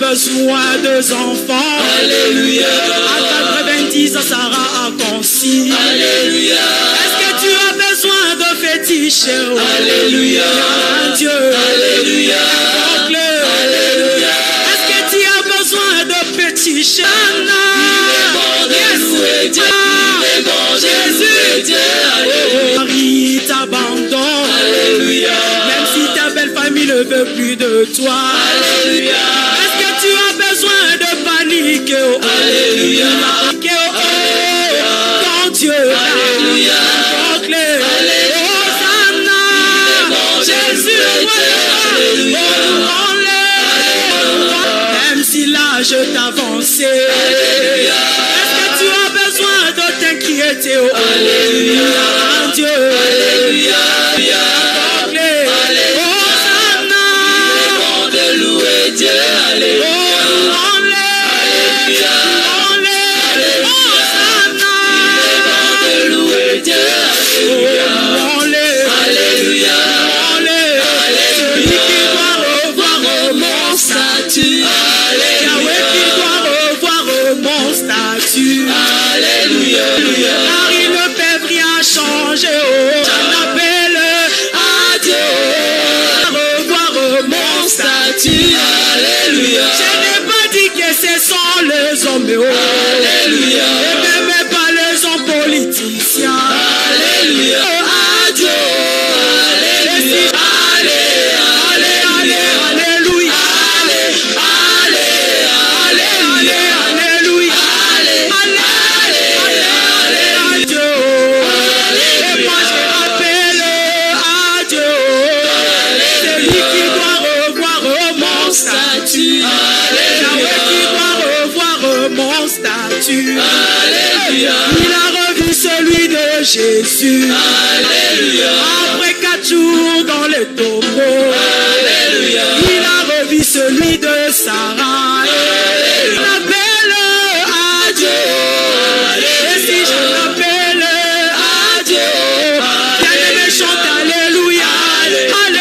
besoin de enfants. Alléluia. À 90 ans, Sarah a conçu. Alléluia. Est-ce que tu as besoin de fétiches? Alléluia. Un Dieu. Alléluia. Alléluia. Est-ce que tu as besoin de fétiches? Jésus. Marie t'abandonne. Alléluia. Même si ta belle famille ne veut plus de toi. Alléluia. Est-ce que tu as besoin de panique? Alléluia. Ton Dieu. Alléluia. Jésus. Même si l'âge est avancé. Est-ce que tu as besoin de t'inquiéter? Alléluia. Dieu. Alléluia. De louer Dieu. Alléluia. Alléluia. Car il ne peut rien changer. J'en appelle à Dieu. Revoir mon statut. Alléluia. Je n'ai pas dit que ce sont les hommes. Alléluia. Et même pas les hommes politiciens. Alléluia. À Dieu. Alléluia. Alléluia. Alléluia. Il a revu celui de Jésus. Alléluia. Après 4 jours dans le tombeau. Alléluia. Il a revu celui de Sarah. Alléluia. On appelle à Dieu. Et si je l'appelle à Dieu, bien-aimé chante Alléluia. Alléluia.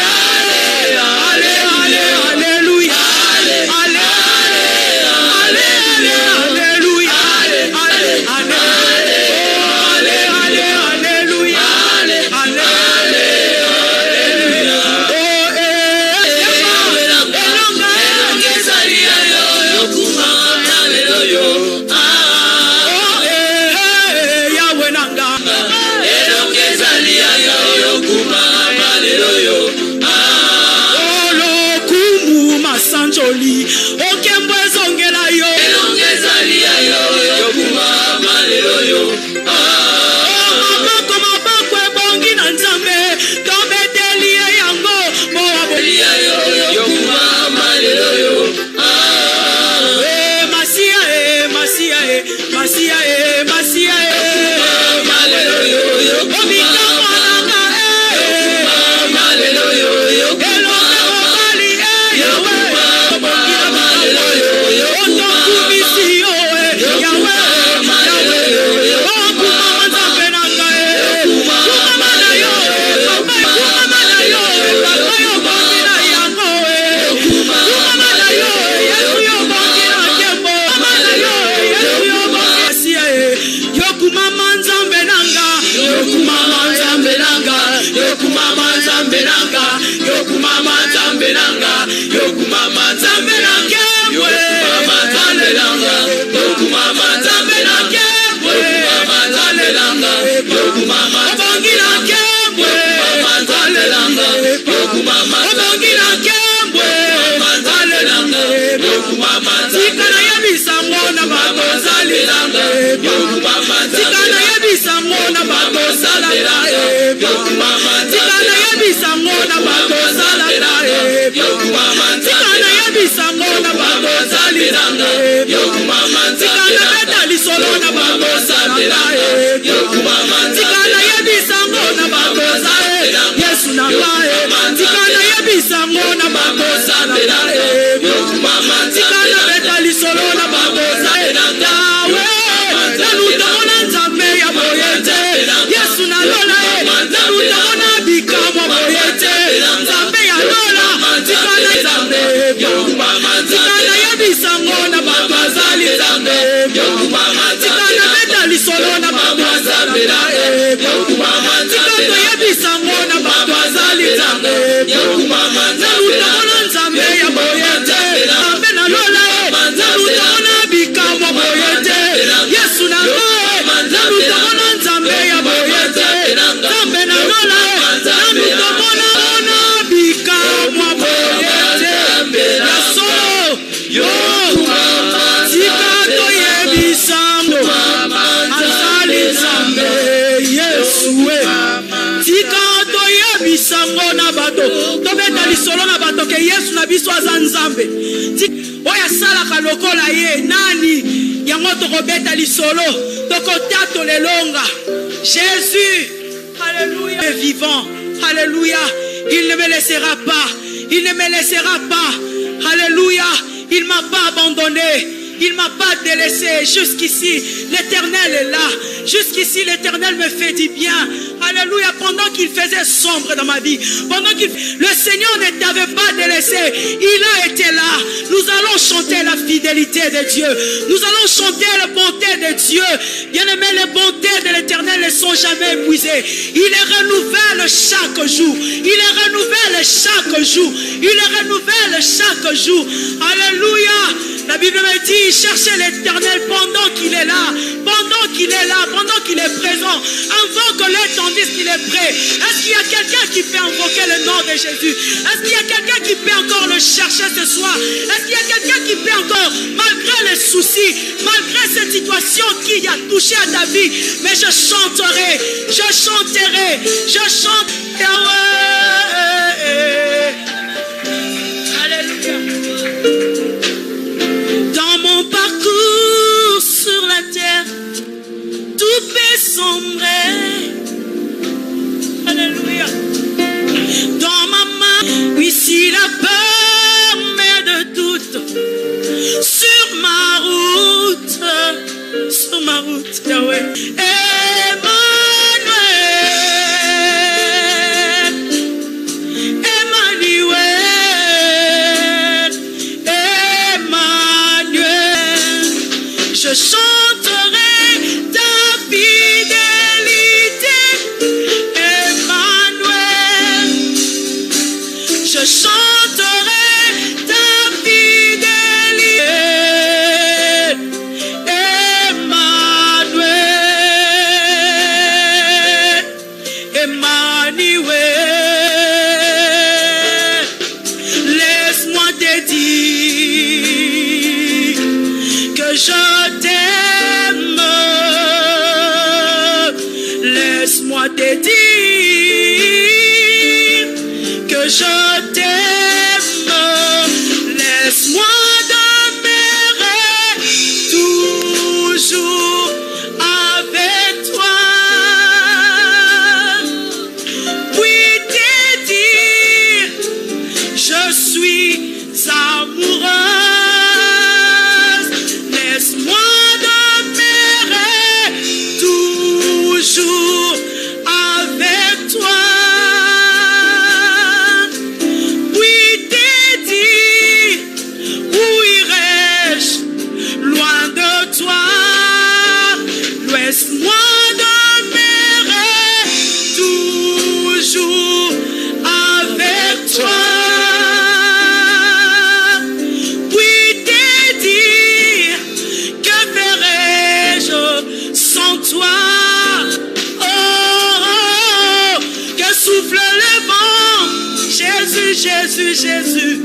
biso azanzambe. Oya sala kalokola ye nani yango tokobeta lisolo tokotato lelonga. Jésus, alléluia, est vivant. Alléluia, il ne me laissera pas. Il ne me laissera pas. Alléluia, il ne m'a pas abandonné. Il ne m'a pas délaissé. Jusqu'ici, l'Éternel est là. Jusqu'ici, l'Éternel me fait du bien. Alléluia. Pendant qu'il faisait sombre dans ma vie, le Seigneur ne t'avait pas délaissé. Il a été là. Nous allons chanter la fidélité de Dieu. Nous allons chanter la bonté de Dieu. Bien-aimé, les bontés de l'Éternel ne sont jamais épuisées. Il les renouvelle chaque jour. Il les renouvelle chaque jour. Il les renouvelle chaque jour. Alléluia. La Bible me dit, cherchez l'Éternel pendant qu'il est là. Pendant qu'il est là, pendant qu'il est présent. Invoque-le tandis qu'il est prêt. Est-ce qu'il y a quelqu'un qui peut invoquer le nom de Jésus? Est-ce qu'il y a quelqu'un qui peut encore le chercher ce soir? Est-ce qu'il y a quelqu'un qui peut encore, malgré les soucis, malgré cette situation qui a touché à ta vie, mais je chanterai, je chanterai, je chanterai. Alléluia. Dans mon parcours sur la terre, tout peut sombrer. Alléluia. Dans ma main, oui, si la peur met de doute sur ma route, Yahweh. Je chanterai ta fidélité, Emmanuel. Je chanterai ta fidélité, Emmanuel. Emmanuel. Laisse-moi te dire que je t'aime. Laisse-moi te dire que je t'aime. Laisse-moi demeurer toujours avec toi. Puis te dire je suis amoureuse. Laisse-moi demeurer toujours avec toi. Puis te dire où irai-je loin de toi. Laisse-moi demeurer toujours avec toi. Puis te dire que ferais-je sans toi. Oh, oh, oh, que souffle le vent. Jésus, Jésus, Jésus.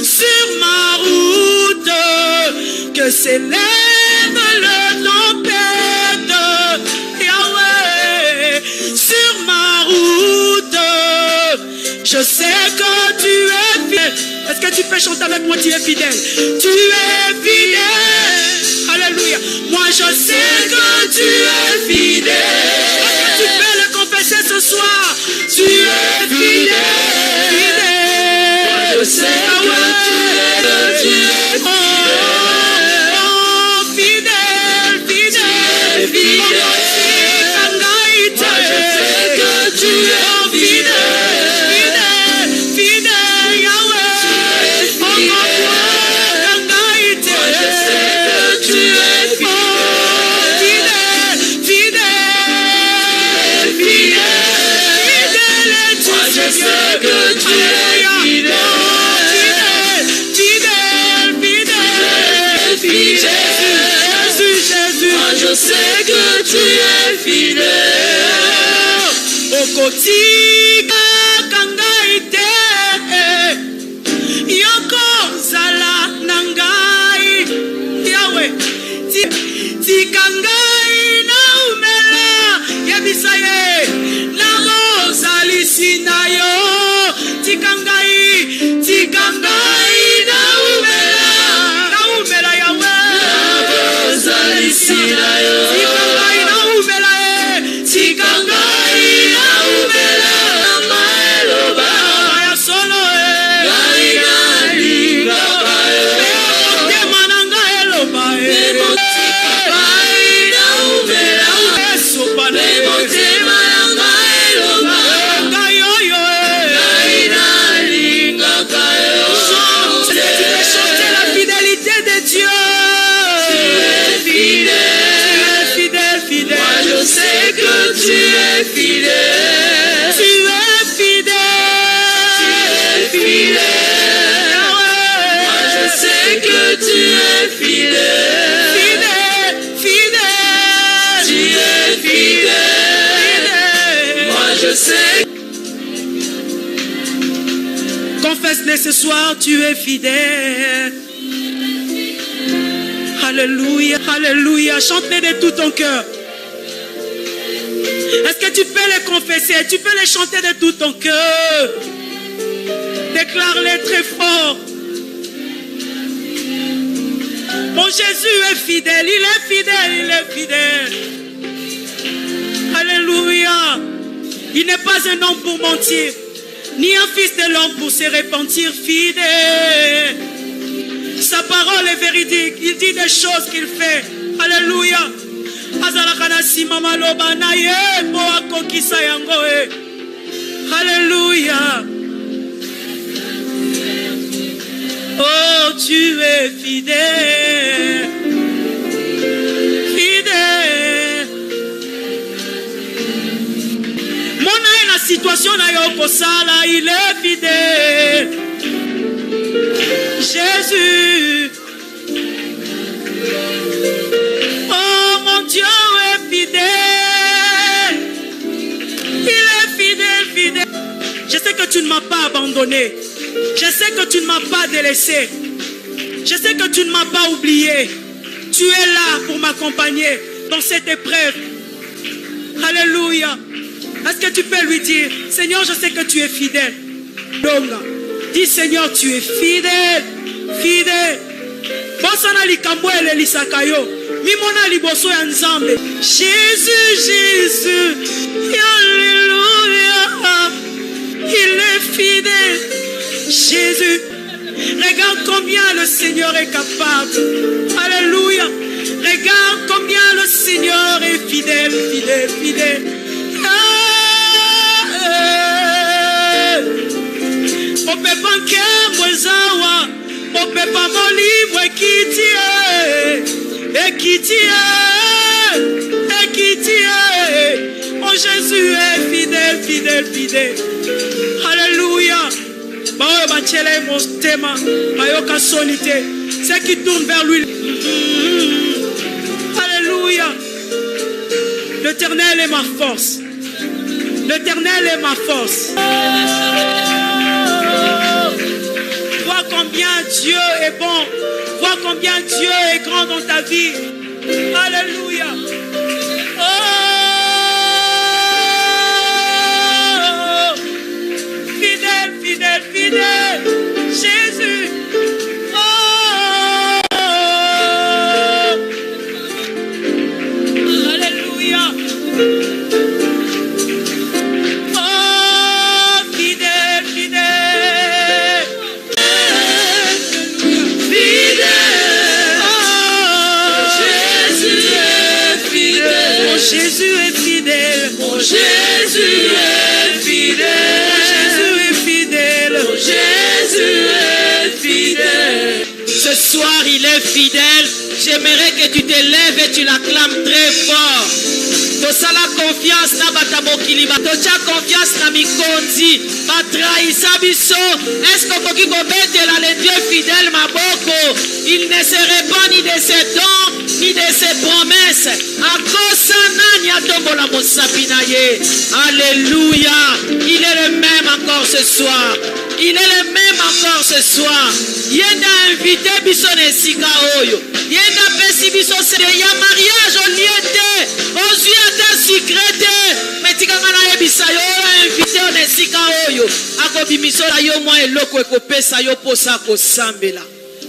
Sur ma route, que s'élève le tempête. Yahweh, sur ma route, je sais que tu es fidèle. Est-ce que tu peux chanter avec moi? Tu es fidèle. Tu es fidèle. Alléluia. Moi je sais que tu es fidèle. Est-ce que tu peux le confesser ce soir? Tu es fidèle. Fidèle. Moi je sais que tu es fidèle. Oh, fidèle, fidèle, fidèle. Moi je sais que tu es fidèle. Fidèle, fidèle, Yahweh. Moi je sais que tu es fidèle. Fidèle, fidèle, fidèle. Moi je sais que tu es fidèle. Fidèle, fidèle, fidèle. Jésus, Jésus. Moi je sais que tu es fidèle. Okotika kangai te, yoko zala nangai, Yahweh. Tikangai na umela yabisaye, na rozali sinayo. Tikangai mais ce soir tu es fidèle. Alléluia, alléluia. Chante-les de tout ton cœur. Est-ce que tu peux les confesser? Tu peux les chanter de tout ton cœur. Déclare-les très fort. Mon Jésus est fidèle, il est fidèle, il est fidèle. Alléluia. Il n'est pas un homme pour mentir, ni un fils de l'homme pour se repentir. Fidèle. Sa parole est véridique. Il dit des choses qu'il fait. Alléluia. Alléluia. Oh, tu es fidèle. Fidèle. Mon aïe, la situation na yoko sala, il est fidèle. Jésus. Oh, mon Dieu est fidèle. Il est fidèle, fidèle. Je sais que tu ne m'as pas abandonné. Je sais que tu ne m'as pas délaissé. Je sais que tu ne m'as pas oublié. Tu es là pour m'accompagner dans cette épreuve. Alléluia. Est-ce que tu peux lui dire, Seigneur, je sais que tu es fidèle. Dis, Seigneur, tu es fidèle. Fidèle. Jésus, Jésus. Alléluia. Il est fidèle. Jésus, regarde combien le Seigneur est capable. Alléluia. Regarde combien le Seigneur est fidèle, fidèle, fidèle. On peut pas qu'un on peut pas mon livre qui tient. Mon Jésus est fidèle, fidèle, fidèle. Alléluia. Ceux qui tournent vers lui. Alléluia. L'Éternel est ma force. L'Éternel est ma force. Vois combien Dieu est bon. Vois combien Dieu est grand dans ta vie. Alléluia. Oh, fidèle, fidèle, fidèle. Jésus. Oh, alléluia. Oh, fidèle, fidèle. Fidèle. Oh, Jésus est fidèle. Mon Jésus est fidèle. Mon Jésus est fidèle. Jésus est fidèle. Mon Jésus est fidèle. Ce soir, il est fidèle. J'aimerais que tu te lèves et tu l'acclames très fort. Tosala confiance na batabokili batocha confiance na mikonzi batraisa biso. Est-ce qu'on peut kobetela le Dieu fidèle maboko? Il ne se répand ni de ses dons ni de ses promesses. Akosa nani atombola mosapinaye. Alléluia. Il est le même encore ce soir. Il est le même encore ce soir. Yenda invité biso nesika oyo. Yenda pesi biso se ya mariage au lieu de ozuata secrète. Metikanga na ebisa yo invité nesika oyo. Akobimiso la yo mwa eloko ekopesa yo posa ko sambela.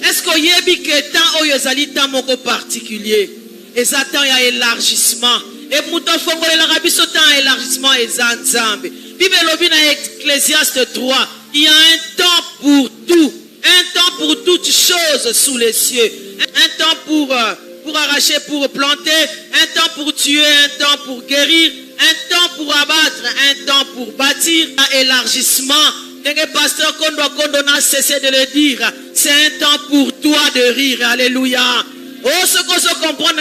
Est-ce que yebi que temps oyo ezali temps moko particulier? Ezatan ya élargissement. Et muto fongolela biso temps élargissement ezanzambe. Bible lobi na Ecclésiaste 3. Il y a un temps pour tout. Un temps pour toutes choses sous les cieux. Un temps pour arracher, pour planter. Un temps pour tuer, un temps pour guérir. Un temps pour abattre, un temps pour bâtir. Un élargissement. Le pasteur Kondo n'a cessé de le dire. C'est un temps pour toi de rire. Alléluia. Oh, ce que je comprends,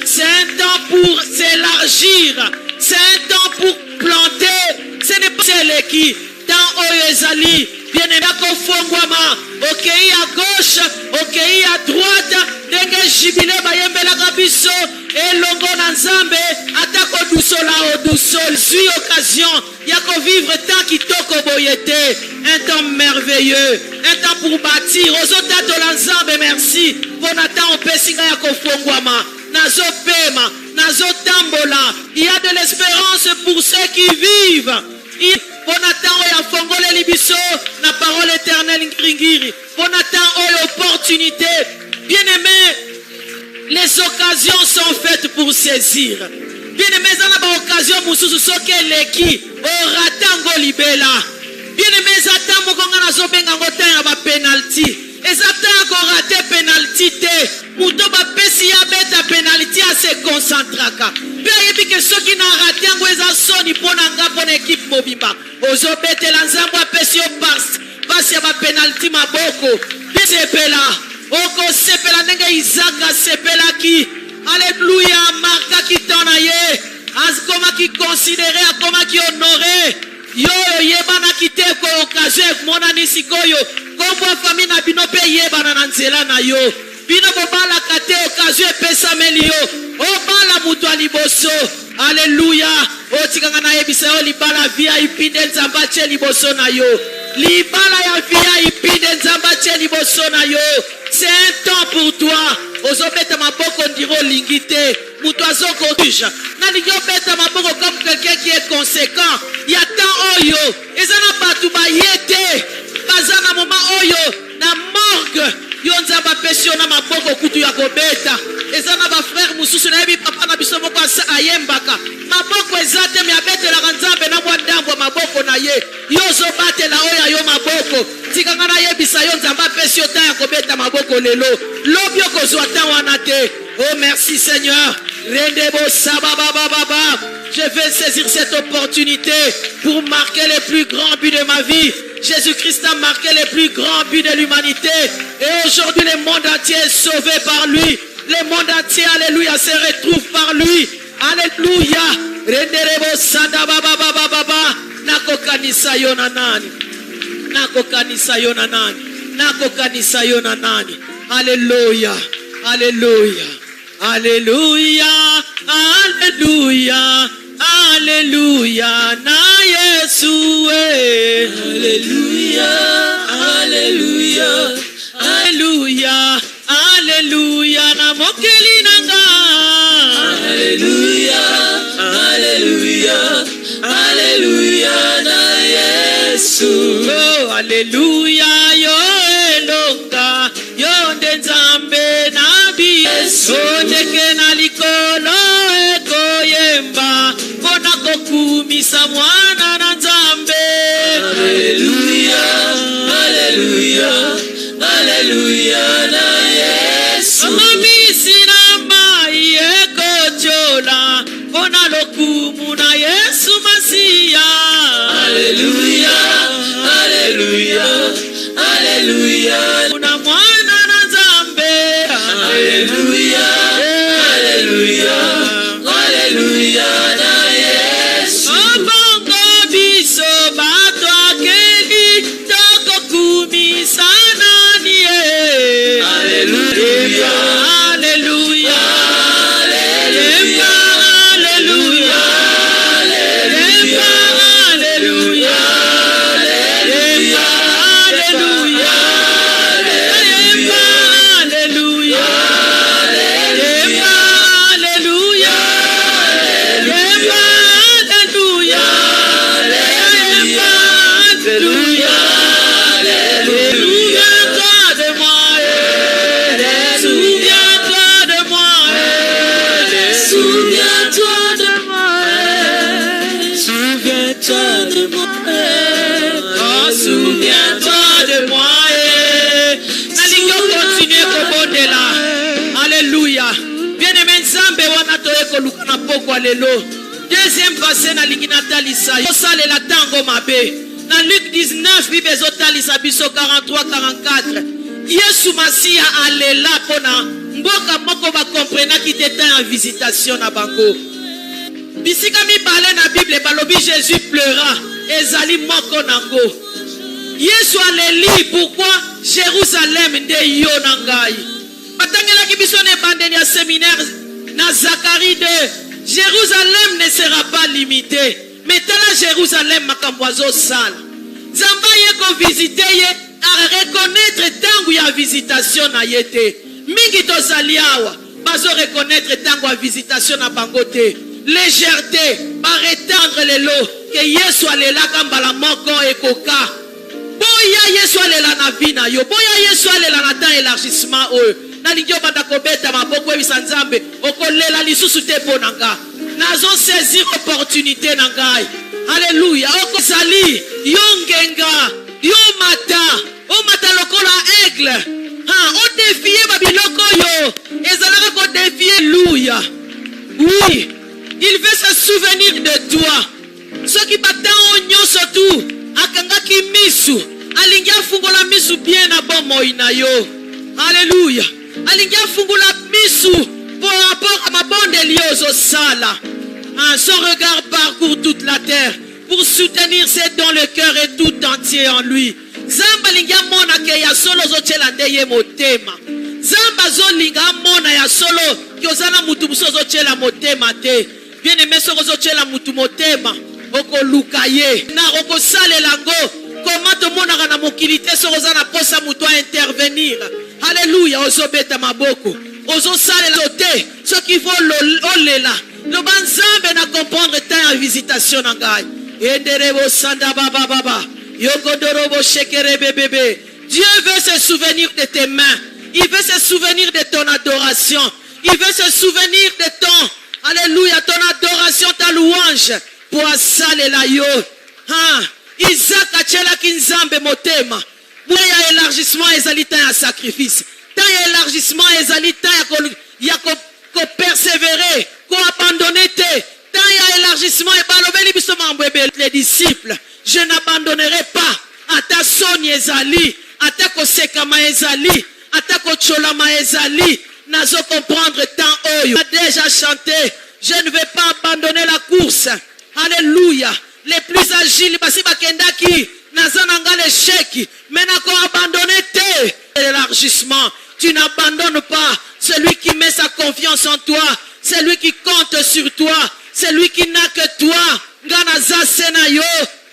c'est un temps pour s'élargir. C'est un temps pour planter. Ce n'est pas celle qui, tant oyezali bien-aimé kofongwama okei à gauche okei à droite ndenge jibile bayembelaka biso elongo na nzambe atako dusola odusol zui occasion ya kovivre tant kitoko boye te un temps merveilleux un temps pour bâtir ozotatola nzambe merci mpona temps opesi ngai ya kofongwama nazopema nazotambola il y a de l'espérance pour ceux qui vivent Ponatan oyo afongoleli biso na parole éternelle ngringiri. Ponatan oyo opportunité. Bien-aimé, les occasions sont faites pour saisir. Bien-aimé, zana ba occasion mususu soke leki oratango libela. Bien-aimé, zata mokonga na zobenga ngota ya ba penalty. Ezata ko rater penalty te. Muto ba pesi ya beta penalty a se concentraka. Pe yebi ke soki na rater ngo eza soni pona nga pona équipe mobimba. Ozo bete la nzambo apesi yo pasi ya ba penalty maboko. Sepela. Oko sepela ndenge Isaka sepelaki. Alléluia, marka ki tona ye. Koma ki considéré, koma ki honoré. Yo yebana kite ko occasion mona nisikoyo. Kombo famille na bino pe yebana na nzela na yo. Bino bobala kate occasion pesa melio. Obala mutu aliboso. Alléluia. Otikanga na yebisa yo libala VIP de nzamba che liboso na yo. Libala ya VIP de nzamba che liboso na yo. C'est un temps pour toi. Ozobeta maboko ndiro lingite. Mutu azoko tuja. Na ligyo beta maboko comme quelqu'un qui est conséquent. Il y a tant oyo. Ezana batu ba yete. Bazana moma oyo. Na morgue. Yonzaba pesio na maboko kutu ya kobeta. Ezana ba frère mususu na yebi papa na biso moko ayembaka. Maboko ezate mi abete la nzambe na mwandambo maboko na ye. Yozo bate la oya yo maboko. Tikanga na yebisa yo nzamba pesio ta ya kobeta maboko lelo. Lobyo kozwa ta wana te. Oh merci Seigneur. Rendebo sababa. Je vais saisir cette opportunité pour marquer les plus grands buts de ma vie. Jésus-Christ a marqué les plus grands buts de l'humanité. Et aujourd'hui, le monde entier est sauvé par lui. Le monde entier, alléluia, se retrouve par lui. Alléluia. Renderebo sadababa. Nako kanisa yona nani. Nako kanisa yona nani. Nako kanisa yona nani. Alléluia. Alléluia. Alléluia. Alléluia. Alléluia, na Yesu Alléluia, Alléluia, Alléluia, Alléluia, na mokeli nanga Alléluia, Alléluia, Alléluia, na Yesu oh, Alléluia, yo elonga, yo ndenzambe na bi Yesu ndeke na likolo ekoyemba kumisa mwana na nzambe Alléluia, Alléluia, Alléluia na Yesu Amamisi na mai ekochola Kona lokumu na Yesu Masia Alléluia, Alléluia, Alléluia Kuna mwana na nzambe Alléluia, Alléluia, Alléluia Deuxième passé na linginata lisa yo sale la tango mabe na Luc 19 bible zotalisa biso 43-44 Yesu Masia alela pona mboka moko ba comprena ki teta en visitation na bango bisika mi parler na Bible balobi Jésus pleura ezali moko nango. Yesu aleli pourquoi Jérusalem nde yo na ngai. Batangelaki biso ne bandeni ya séminaire na Zacharie 2. Jérusalem ne sera pas limité. Mais tala Jérusalem makambo azosala. Nzambe ye ko visiter ye a reconnaître tangu ya visitation na yete. Mingi tozali awa bazo reconnaître tangu ya visitation na bango te. Légèreté ba retendre les lots que Yesu alelaka mbala moko ekoka. Boya Yesu alela na vina yo. Boya Yesu alela na temps élargissement oyo. Na lingio banda kobeta maboko ebisa Nzambe okolela lisusu te ponanga. Nazo saisir opportunité na ngai. Alléluia. Okozali yo ngenga, yo mata, o mata lokola aigle. O défier babiloko yo. Ezalaka ko défier Alléluia. Oui, il veut se souvenir de toi. Ce qui bata onyo surtout akangaki misu. Alingia fungola misu bien na bomoi na yo. Alléluia. Alingia fungola misu pour rapport à ma bonne liozo sala. Son regard parcourt toute la terre pour soutenir ses dons le cœur est tout entier en lui. Zamba linga mona ke ya solo zo chela ndeye motema. Zamba zo linga mona ya solo kyozana mutu musozo chela motema te. Bien aimé sozo chela mutu motema oko lukaye na oko sale lango. Comment te mona na mokilité sozo na posa mutu a intervenir. Alléluia. Ozo beta maboko. Ozo sale la te. Ce qui faut olela. Le banzambe na comprendre ta visitation na ngai. Enderebo sanda baba baba. Yogodorobo shekere bébé. Dieu veut se souvenir de tes mains. Il veut se souvenir de ton adoration. Il veut se souvenir de ton, alléluia, ton adoration, ta louange. Pour asale la yo. Isaac achela kinzambe motema. Moya élargissement ezalita ya sacrifice. Ta élargissement ezalita ya ko persévérer, ko abandonner te. Ta élargissement et balobeli biso mambwebe les disciples. Je n'abandonnerai pas. Ata soni ezali, ata kosekama ezali, ata kocholama ezali. Nazo comprendre tant oyo. A déjà chanté. Je ne vais pas abandonner la course. Alléluia. Les plus agiles, basi bakendaki. Nazananga l'échec. Mais nako abandonner te. L'élargissement. Tu n'abandonnes pas. Celui qui met sa confiance en toi. Celui qui compte sur toi. Celui qui n'a que toi. Ganaza senayo.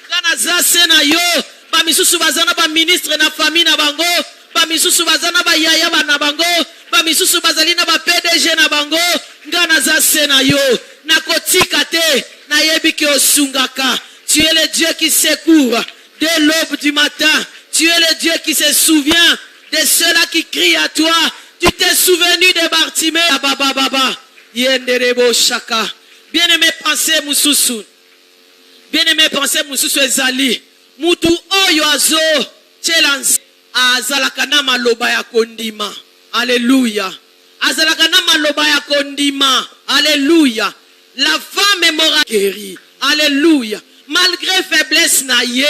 Ganaza senayo. Ba misusu bazana ba ministre na famille na bango. Ba misusu bazana ba yaya ba na bango. Ba misusu bazali na ba PDG na bango. Ganaza senayo. Na kotika te. Na yebi ke osungaka. Tu es le Dieu qui secourt dès l'aube du matin. Tu es le Dieu qui se souvient de ceux-là qui crient à toi. Tu t'es souvenu de Bartimée. Baba baba. Yenderebo shaka. Bien-aimé pensée mususu. Bien-aimé pensée mususu ezali. Mutu oyo azo chelanzi. Azalaka na maloba ya kondima. Alléluia. Azalaka na maloba ya kondima. Alléluia. La femme est morale guérie. Alléluia. Malgré faiblesse na ye.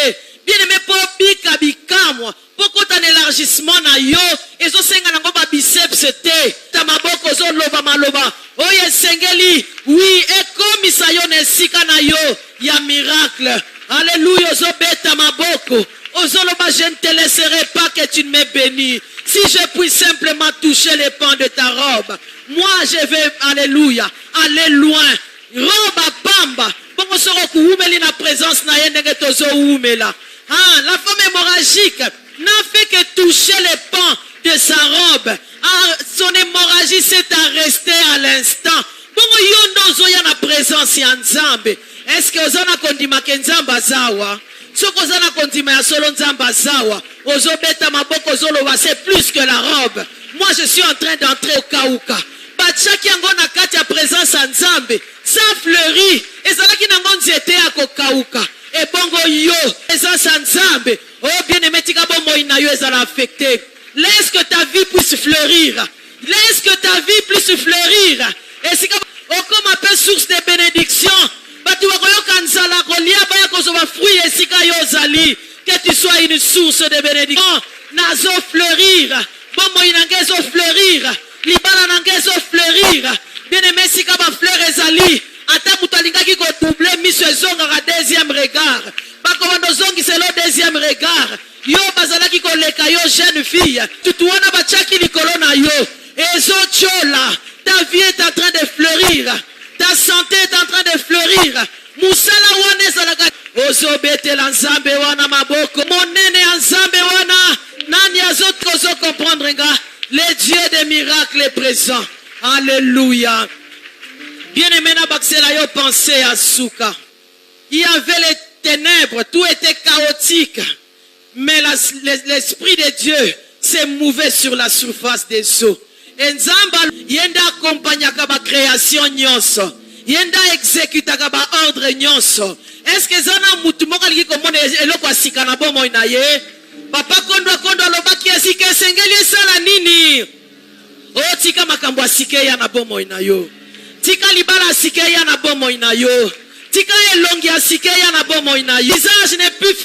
Bien-aimé po bika bikamwa. Poko tan élargissement na yo. Ezo senga nango ba biceps te. Ta maboko zo loba maloba. Oye sengeli. Oui. Et comme isa yo nesika na yo. Ya miracle. Alléluia. Ozo beta maboko. Ozo loba je ne te laisserai pas que tu ne me bénis. Si je puis simplement toucher les pans de ta robe. Moi je vais. Alléluia. Aller loin. Robe à pamba. Bongo soro kuumeli na présence na ye ndenge tozo umela. La femme hémorragique n'a fait que toucher les pans de sa robe. Son hémorragie s'est arrêtée à l'instant. Bongo yondo zoya na présence ya Nzambe. Est-ce que ozana kondima ke Nzambe azawa? Soko ozana kondima ya solo Nzambe azawa. Ozo beta maboko ozoloba c'est plus que la robe. Moi je suis en train d'entrer au kauka. Batchaki yango na kati ya présence ya Nzambe. Ça fleurit. Ezalaki nango nzete ya kokauka. Et bongo yo, présence ya Nzambe. Oh bien-aimé, tika bomoi na yo ezala affecté. Laisse que ta vie puisse fleurir. Laisse que ta vie puisse fleurir. Et si comme appelle source de bénédiction. Batu wakoyoka nzala kolia baya kozoba fruit et sika yo zali. Que tu sois une source de bénédiction. Nazo fleurir. Bomoi nangezo fleurir. Libala nangezo fleurir. Bien-aimé, sika ba fleur ezali. Ata mutalingaki ko doubler miso ezonga ka deuxième regard. Bakovandozongi c'est le deuxième regard. Yo bazalaki koleka yo jeune fille. Tutuona bachaki likolo na yo. Ezo chola. Ta vie est en train de fleurir. Ta santé est en train de fleurir. Musala wana ezalaka. Ozo betela nzambe wana maboko. Monene ya nzambe wana. Nani azo comprendre nga. Le Dieu des miracles est présent. Alléluia. Bien-aimé na baksela yo pensez à Souka. Il y avait les ténèbres, tout était chaotique. Mais l'Esprit de Dieu s'est mouvé sur la surface des eaux. Et Nzamba yenda accompagnaka ba création nyonso. Yenda exécutaka ba ordre nyonso. Est-ce que zana mutu moko liki komona eloko asika na bomo na ye? Papa kondo lobaki asika sengeli sala nini? O tika makambo asika ya na bomo na yo. Tika libala asika ya na bomo na yo. Tika elongi asika ya na bomo na yo. Visage n'est plus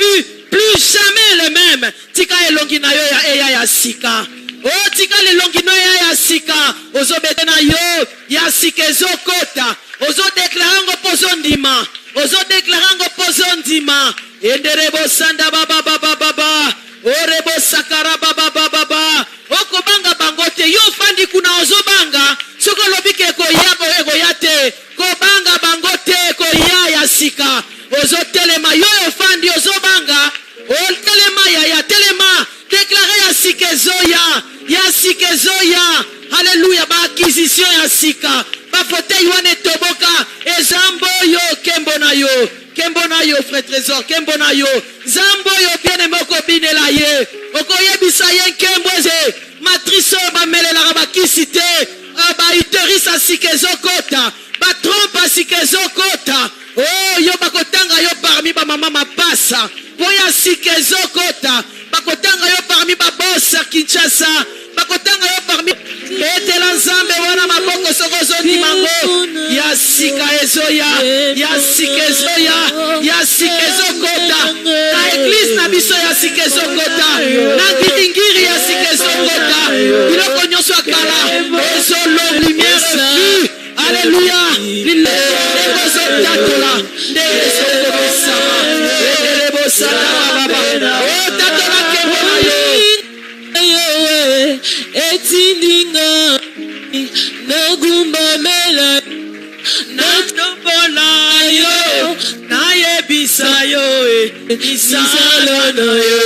jamais le même. Tika elongi na yo ya eya ya sika. Oh tika elongi no ya sika. Ozo bete na yo ya sikezo kota. Ozo deklarango pozo ndima. Ozo deklarango pozo ndima. Enderebo sanda baba baba baba. Orebo sakara baba baba baba. Oko banga bangote yo fandi kuna ozo banga. Soko lobike ko yako ego yate. Ko banga bangote ko ya sika. Ozo telema yo fandi ozo banga. O telema ya telema. Déclarer ya sikezoya. Ya sikezoya. Alléluia. Ba acquisition ya sika. Ba fauteuil wane toboka. Ezambo yo kembo na yo. Kembo na yo frère trésor. Kembo na yo. Zambo yo bien moko binela ye. Oko yebisa ye kembo ze. Matrice ba melela ba kisite. Ba uterus asikezo kota. Ba trompe asikezo kota. Oh yo bakotanga yo parmi ba mama mapasa. Poya sikezo kota. Bakotanga yo parmi ba boss Kinshasa. Bakotanga yo parmi etela nzambe wana maboko sokozo ni mango. Ya sika ezoya. Ya sikezoya. Ya sikezo kota. Na église na biso ya sikezo kota. Na ngiri ya sikezo kota. Biloko nyonso akala. Ezo lo lumière vue. Alléluia. Lilebo tatola. Ndezo kobisama. Lilebo sala baba. Oh tatola kebona yo. Etindinga nagumba mela natombola yo nayebisa yo isala na yo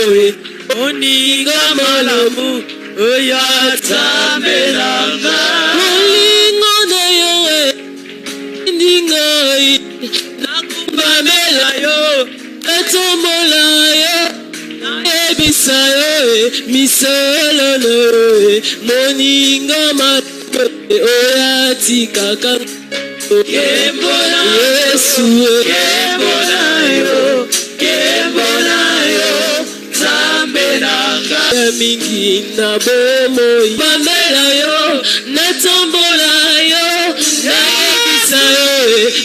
oninga malamu oyo atambelanga olingo na yo ndinga nagumba mela yo natombola yo ebisayo misololo moninga mato oyatika kaka kembona Yesu kembona yo zambelanga ya mingi na bomo bambela yo natombola yo naebisayo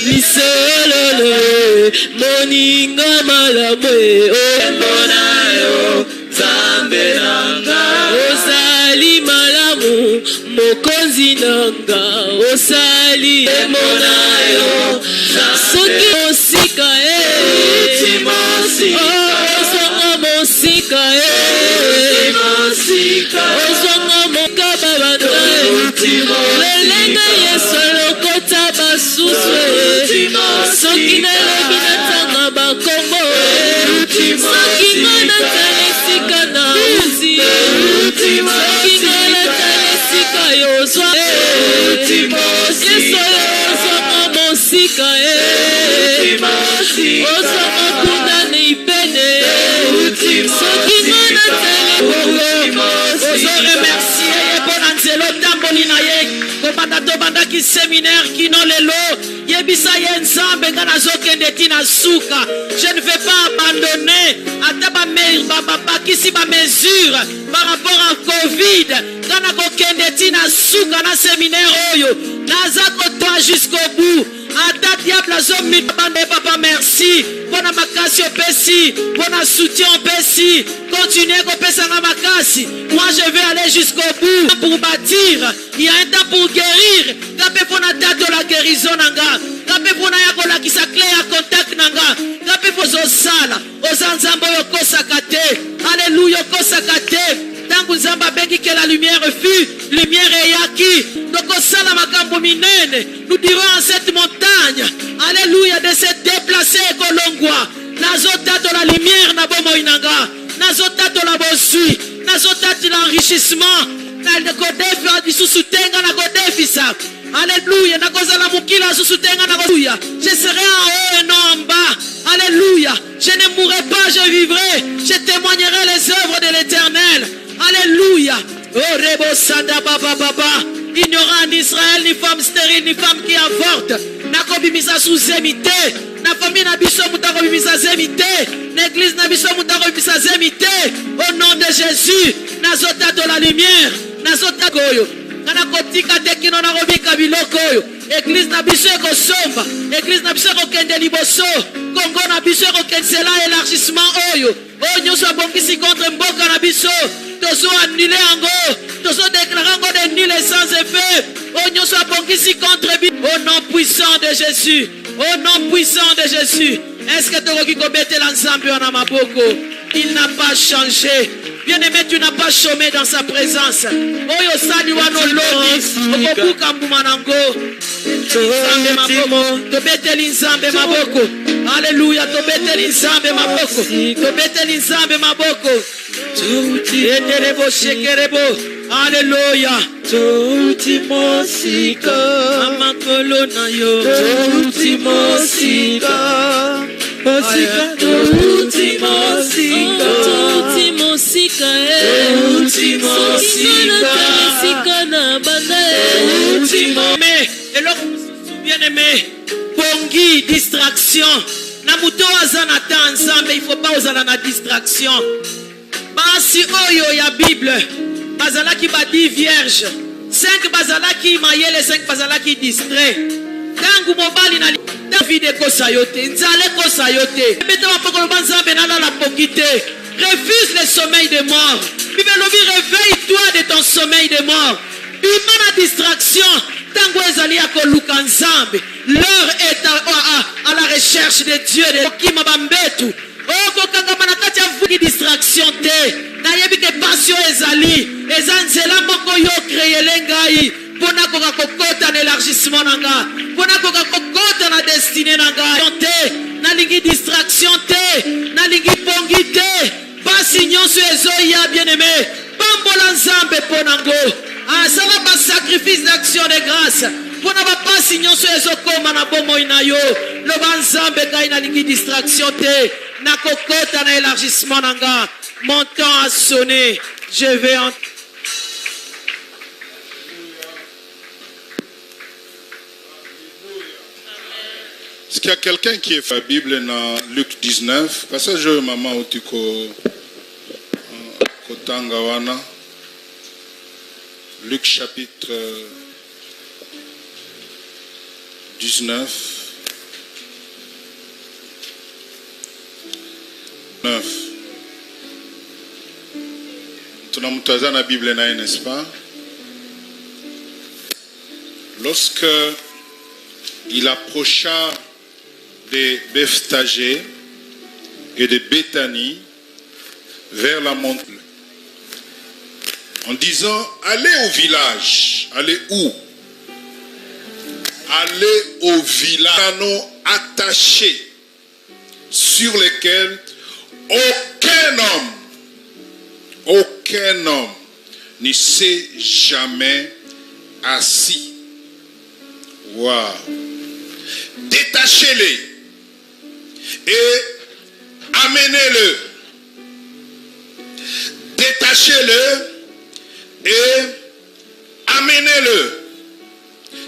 misololo moninga malamu kembona yo zambelanga osali malamu mokonzi nanga osali kembona yo soki mosika ozonga mosika ozonga mokaba banda lelenge yesu lokota basusu soki nalobi natanga bakongo soki nga natala esika na uzi soki nga natala esika yozwa yesu ozonga mosika ozonga kuna neipene soki nga natala ozo remercier mpona nzela otamboli na ye kobanda tobandaki séminaire kino lelo yebisa ye nzambe nga nazokende tina suka. Je ne vais pas abandonner ata bakisi bamesure par rapport à Covid nga nakokende tina suka na séminaire oyo naza kotwa jusqu'au bout. ata diable azomibande papa merci mpona makasi opesi mpona soutien opesi continue kopesanga makasi. Moi je vais aller jusqu'au bout pour bâtir. Il y a un temps pour guérir. Kapé pona date de la guérison nanga. Kapé pona yakola ki sa clé à contact nanga. Kapé pozo sala ozanzambo yokosaka te. Alléluia yokosaka te. Tangu nzamba bengi que la lumière fut, lumière eyaki. Donc osala makambo minene. Nous dirons en cette montagne, alléluia, de se déplacer kolongwa. Nazota de la lumière na bomo inanga. Nazota de la bosui. Nazota de l'enrichissement. Na kodefi adisusu tenga na kodefi sa. Alléluia, na kozala mukila susu tenga na kodefi. Je serai en haut et non en bas. Alléluia. Je ne mourrai pas, je vivrai. Je témoignerai les œuvres de l'Éternel. Alléluia. Oh Rebo Sada Baba Baba. Il n'y aura en Israël ni femme stérile ni femme qui avorte. Nako bimisa sous zemité. Na famille na biso mutako bimisa zemité. L'église na biso mutako bimisa zemité. Au nom de Jésus. Nazota de la lumière. Nazota goyo. Kana kotika tekino na robika biloko yo. Église na biso ko somba. Église na biso ko kende liboso. Congo na biso ko kensela élargissement oyo. Oh nyoso abongisi contre mboka na biso. Tozo annulé ango. Tozo déclaré ango de nul et sans effet. Oh nyoso abongisi contre bi. Au nom puissant de Jésus. Au nom puissant de Jésus. Est-ce que tu as kobete l'ensemble en amaboko? Il n'a pas changé. Bien-aimé, tu n'as pas chômé dans sa présence. Oyo sali wano lodi. Okobuka mbumanango. Nzambe maboko. Tobeteli nzambe maboko. Alléluia. Tobeteli nzambe maboko. Tobeteli nzambe maboko. Eterebo shekerebo. Alléluia. Touti mosika. Amakolo na yo. Touti mosika. Mosika. Touti mosika. Touti mosika. Touti mosika. Mosika na banda. Touti mosika. Et là, bien-aimé, pongi, distraction. Na muto azana ta nzambe, il faut pas ozala na distraction. Basi oyo ya Bible. Bazalaki badi vierge. 5 bazalaki mayele, 5 bazalaki distrait. Tangu mobali na David kosa yote, nzale kosa yote. Beta mapokolo banzambe na la pokite. Refuse le sommeil des morts. Bible lobi réveille-toi de ton sommeil des morts. Bima na distraction. Tangu ezali akoluka nzambe. L'heure est à la recherche de Dieu de Kima Bambetu. Oh kokanga manakati avuki distraction te. Na yebi ke passion ezali. Ezanzela moko yo créer ngai. Pona koka kokota na élargissement nanga. Pona koka kokota na destinée nanga. Te na lingi distraction te. Na lingi pongi te. Basi nyonso ezoya bien-aimé. Pambola nzambe ponango. Asala ba sacrifice d'action de grâce. Pona ba pasi nyonso ezokoma na bomo inayo. Lo banzambe kai na lingi distraction te. Na kokota na élargissement nanga. Mon temps a sonné. Je vais en... Est-ce qu'il y a quelqu'un qui est fait la Bible dans Luc 19? Passage maman Otiko Kotangawana. Luc chapitre 19. 9. Tunamutaza na Bible naye, n'est-ce pas? Lorsque il approcha de Bethphagée et de Béthanie vers la montagne, en disant, allez au village. Allez où? Allez au village. Anneaux attachés sur lesquels aucun homme ne s'est jamais assis. Wow. Détachez-les et amenez-le. Détachez-le et amenez-le.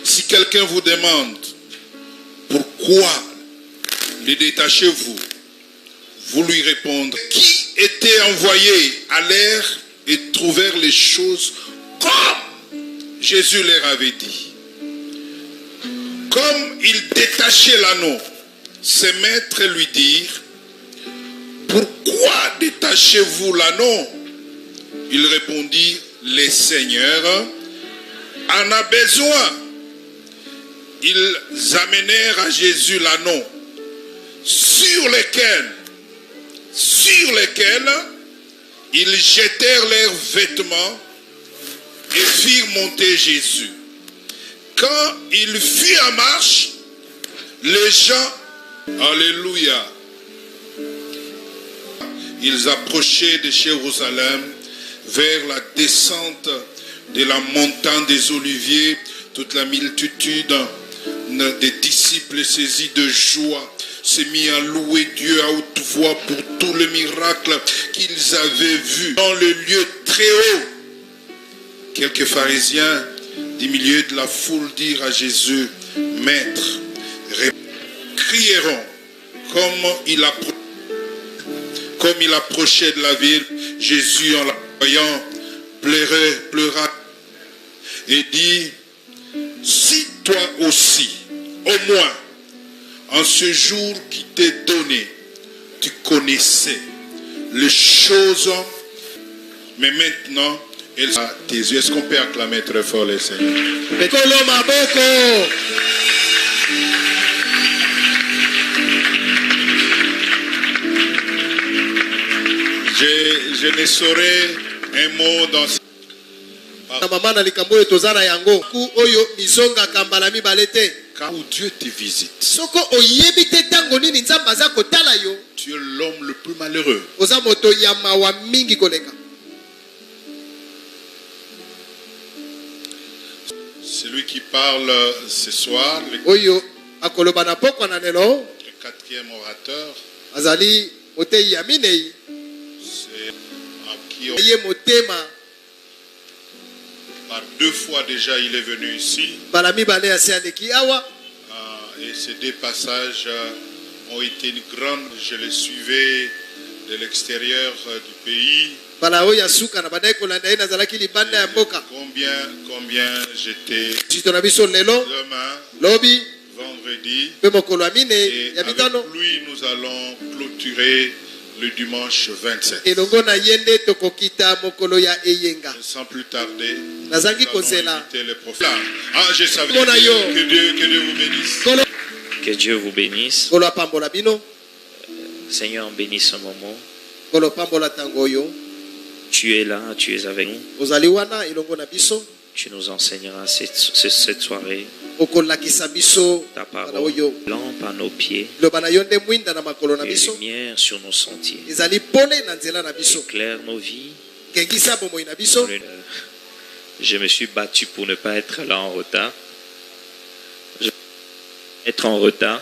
Si quelqu'un vous demande pourquoi les détachez-vous, vous lui répondrez, qui étaient envoyés allèrent et trouvèrent les choses comme Jésus leur avait dit. Comme Comme il détachait l'anneau, ses maîtres lui dirent, pourquoi détachez-vous l'anneau? Il répondit, le Seigneur en a besoin. Ils amenèrent à Jésus l'anneau, sur lequel ils jetèrent leurs vêtements et firent monter Jésus. Quand il fut en marche, les gens, alléluia, ils approchaient de Jérusalem vers la descente de la montagne des Oliviers. Toute la multitude des disciples saisis de joie s'est mis à louer Dieu à haute voix pour tous les miracles qu'ils avaient vus dans le lieu très haut. Quelques pharisiens du milieu de la foule dirent à Jésus, Maître, crieront comme il approchait de la ville. Jésus, en la voyant, pleura et dit, si toi aussi, au moins, en ce jour qui t'est donné, tu connaissais les choses, mais maintenant, elles sont à tes yeux. Est-ce qu'on peut acclamer très fort les Seigneurs? Je ne saurais un mot dans ce... Quand Dieu te visite, tu es l'homme le plus malheureux. Celui qui parle ce soir, le quatrième orateur, c'est qui par 2 fois déjà il est venu ici. Et ces 2 passages ont été une grande. Je les suivais de l'extérieur du pays. Combien j'étais demain, vendredi. Et avec lui nous allons clôturer le dimanche 27. Sans plus tarder, nous allons inviter le prophète. Ah, je savais. Que Dieu vous bénisse. Que Dieu vous bénisse. Seigneur, bénisse ce moment. Tu es là, tu es avec nous. Tu nous enseigneras cette soirée. Ta parole, lampe à nos pieds, et lumière sur nos sentiers. Éclaire nos vies. Je me suis battu pour ne pas être là en retard. Être en retard.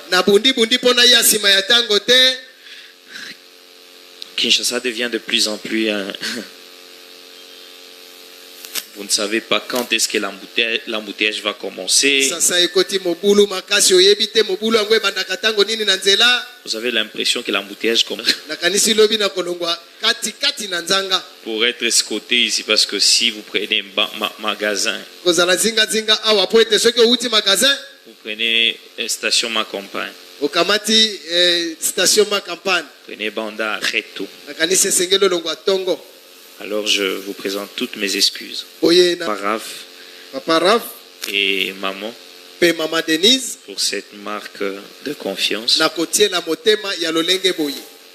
Kinshasa devient de plus en plus vous ne savez pas quand est-ce que l'embouteillage va commencer. Vous avez l'impression que l'embouteillage commence. Pour être escorté ici, parce que si vous prenez un magasin, vous prenez une station Ma Campagne, prenez Banda Reto. Alors je vous présente toutes mes excuses. Papa Raph et maman pour cette marque de confiance.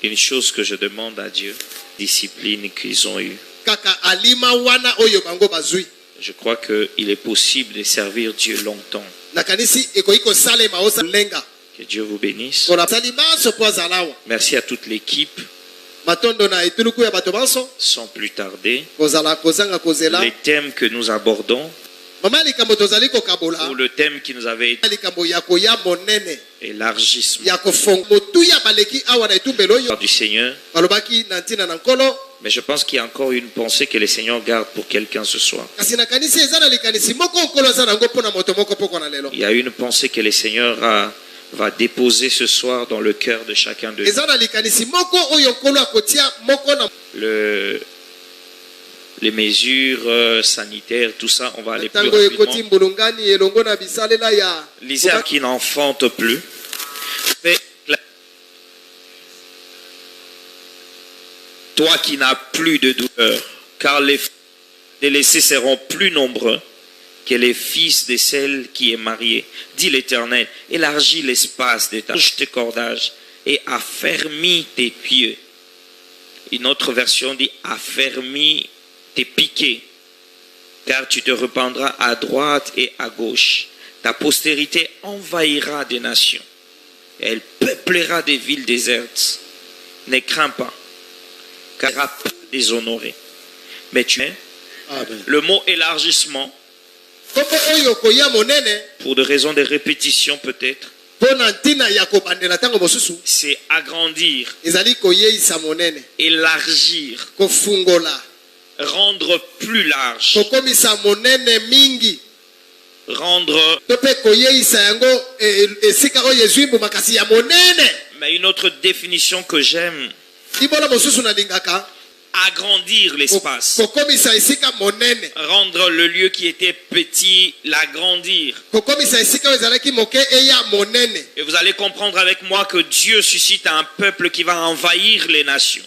Une chose que je demande à Dieu, discipline qu'ils ont eue. Je crois qu'il est possible de servir Dieu longtemps. Que Dieu vous bénisse. Merci à toute l'équipe. Sans plus tarder, les thèmes que nous abordons, ou le thème qui nous avait été élargissement du Seigneur. Mais je pense qu'il y a encore une pensée que le Seigneur garde pour quelqu'un ce soir. Il y a une pensée que le Seigneur va déposer ce soir dans le cœur de chacun de nous. les mesures sanitaires, tout ça, on va aller plus rapidement. L'Isaac qui n'enfante plus. Toi qui n'as plus de douleur, car les délaissés seront plus nombreux que les fils de celle qui est mariée. Dit l'Éternel, élargis l'espace de tes cordages et affermis tes pieux. Une autre version dit affermis tes piquets, car tu te répandras à droite et à gauche. Ta postérité envahira des nations. Elle peuplera des villes désertes. Ne crains pas, car elle sera pas déshonorée. Mais tu es le mot élargissement, pour des raisons de répétition peut-être, c'est agrandir, élargir, rendre plus large, rendre. Mais une autre définition que j'aime, agrandir l'espace, rendre le lieu qui était petit, l'agrandir. Et vous allez comprendre avec moi que Dieu suscite un peuple qui va envahir les nations.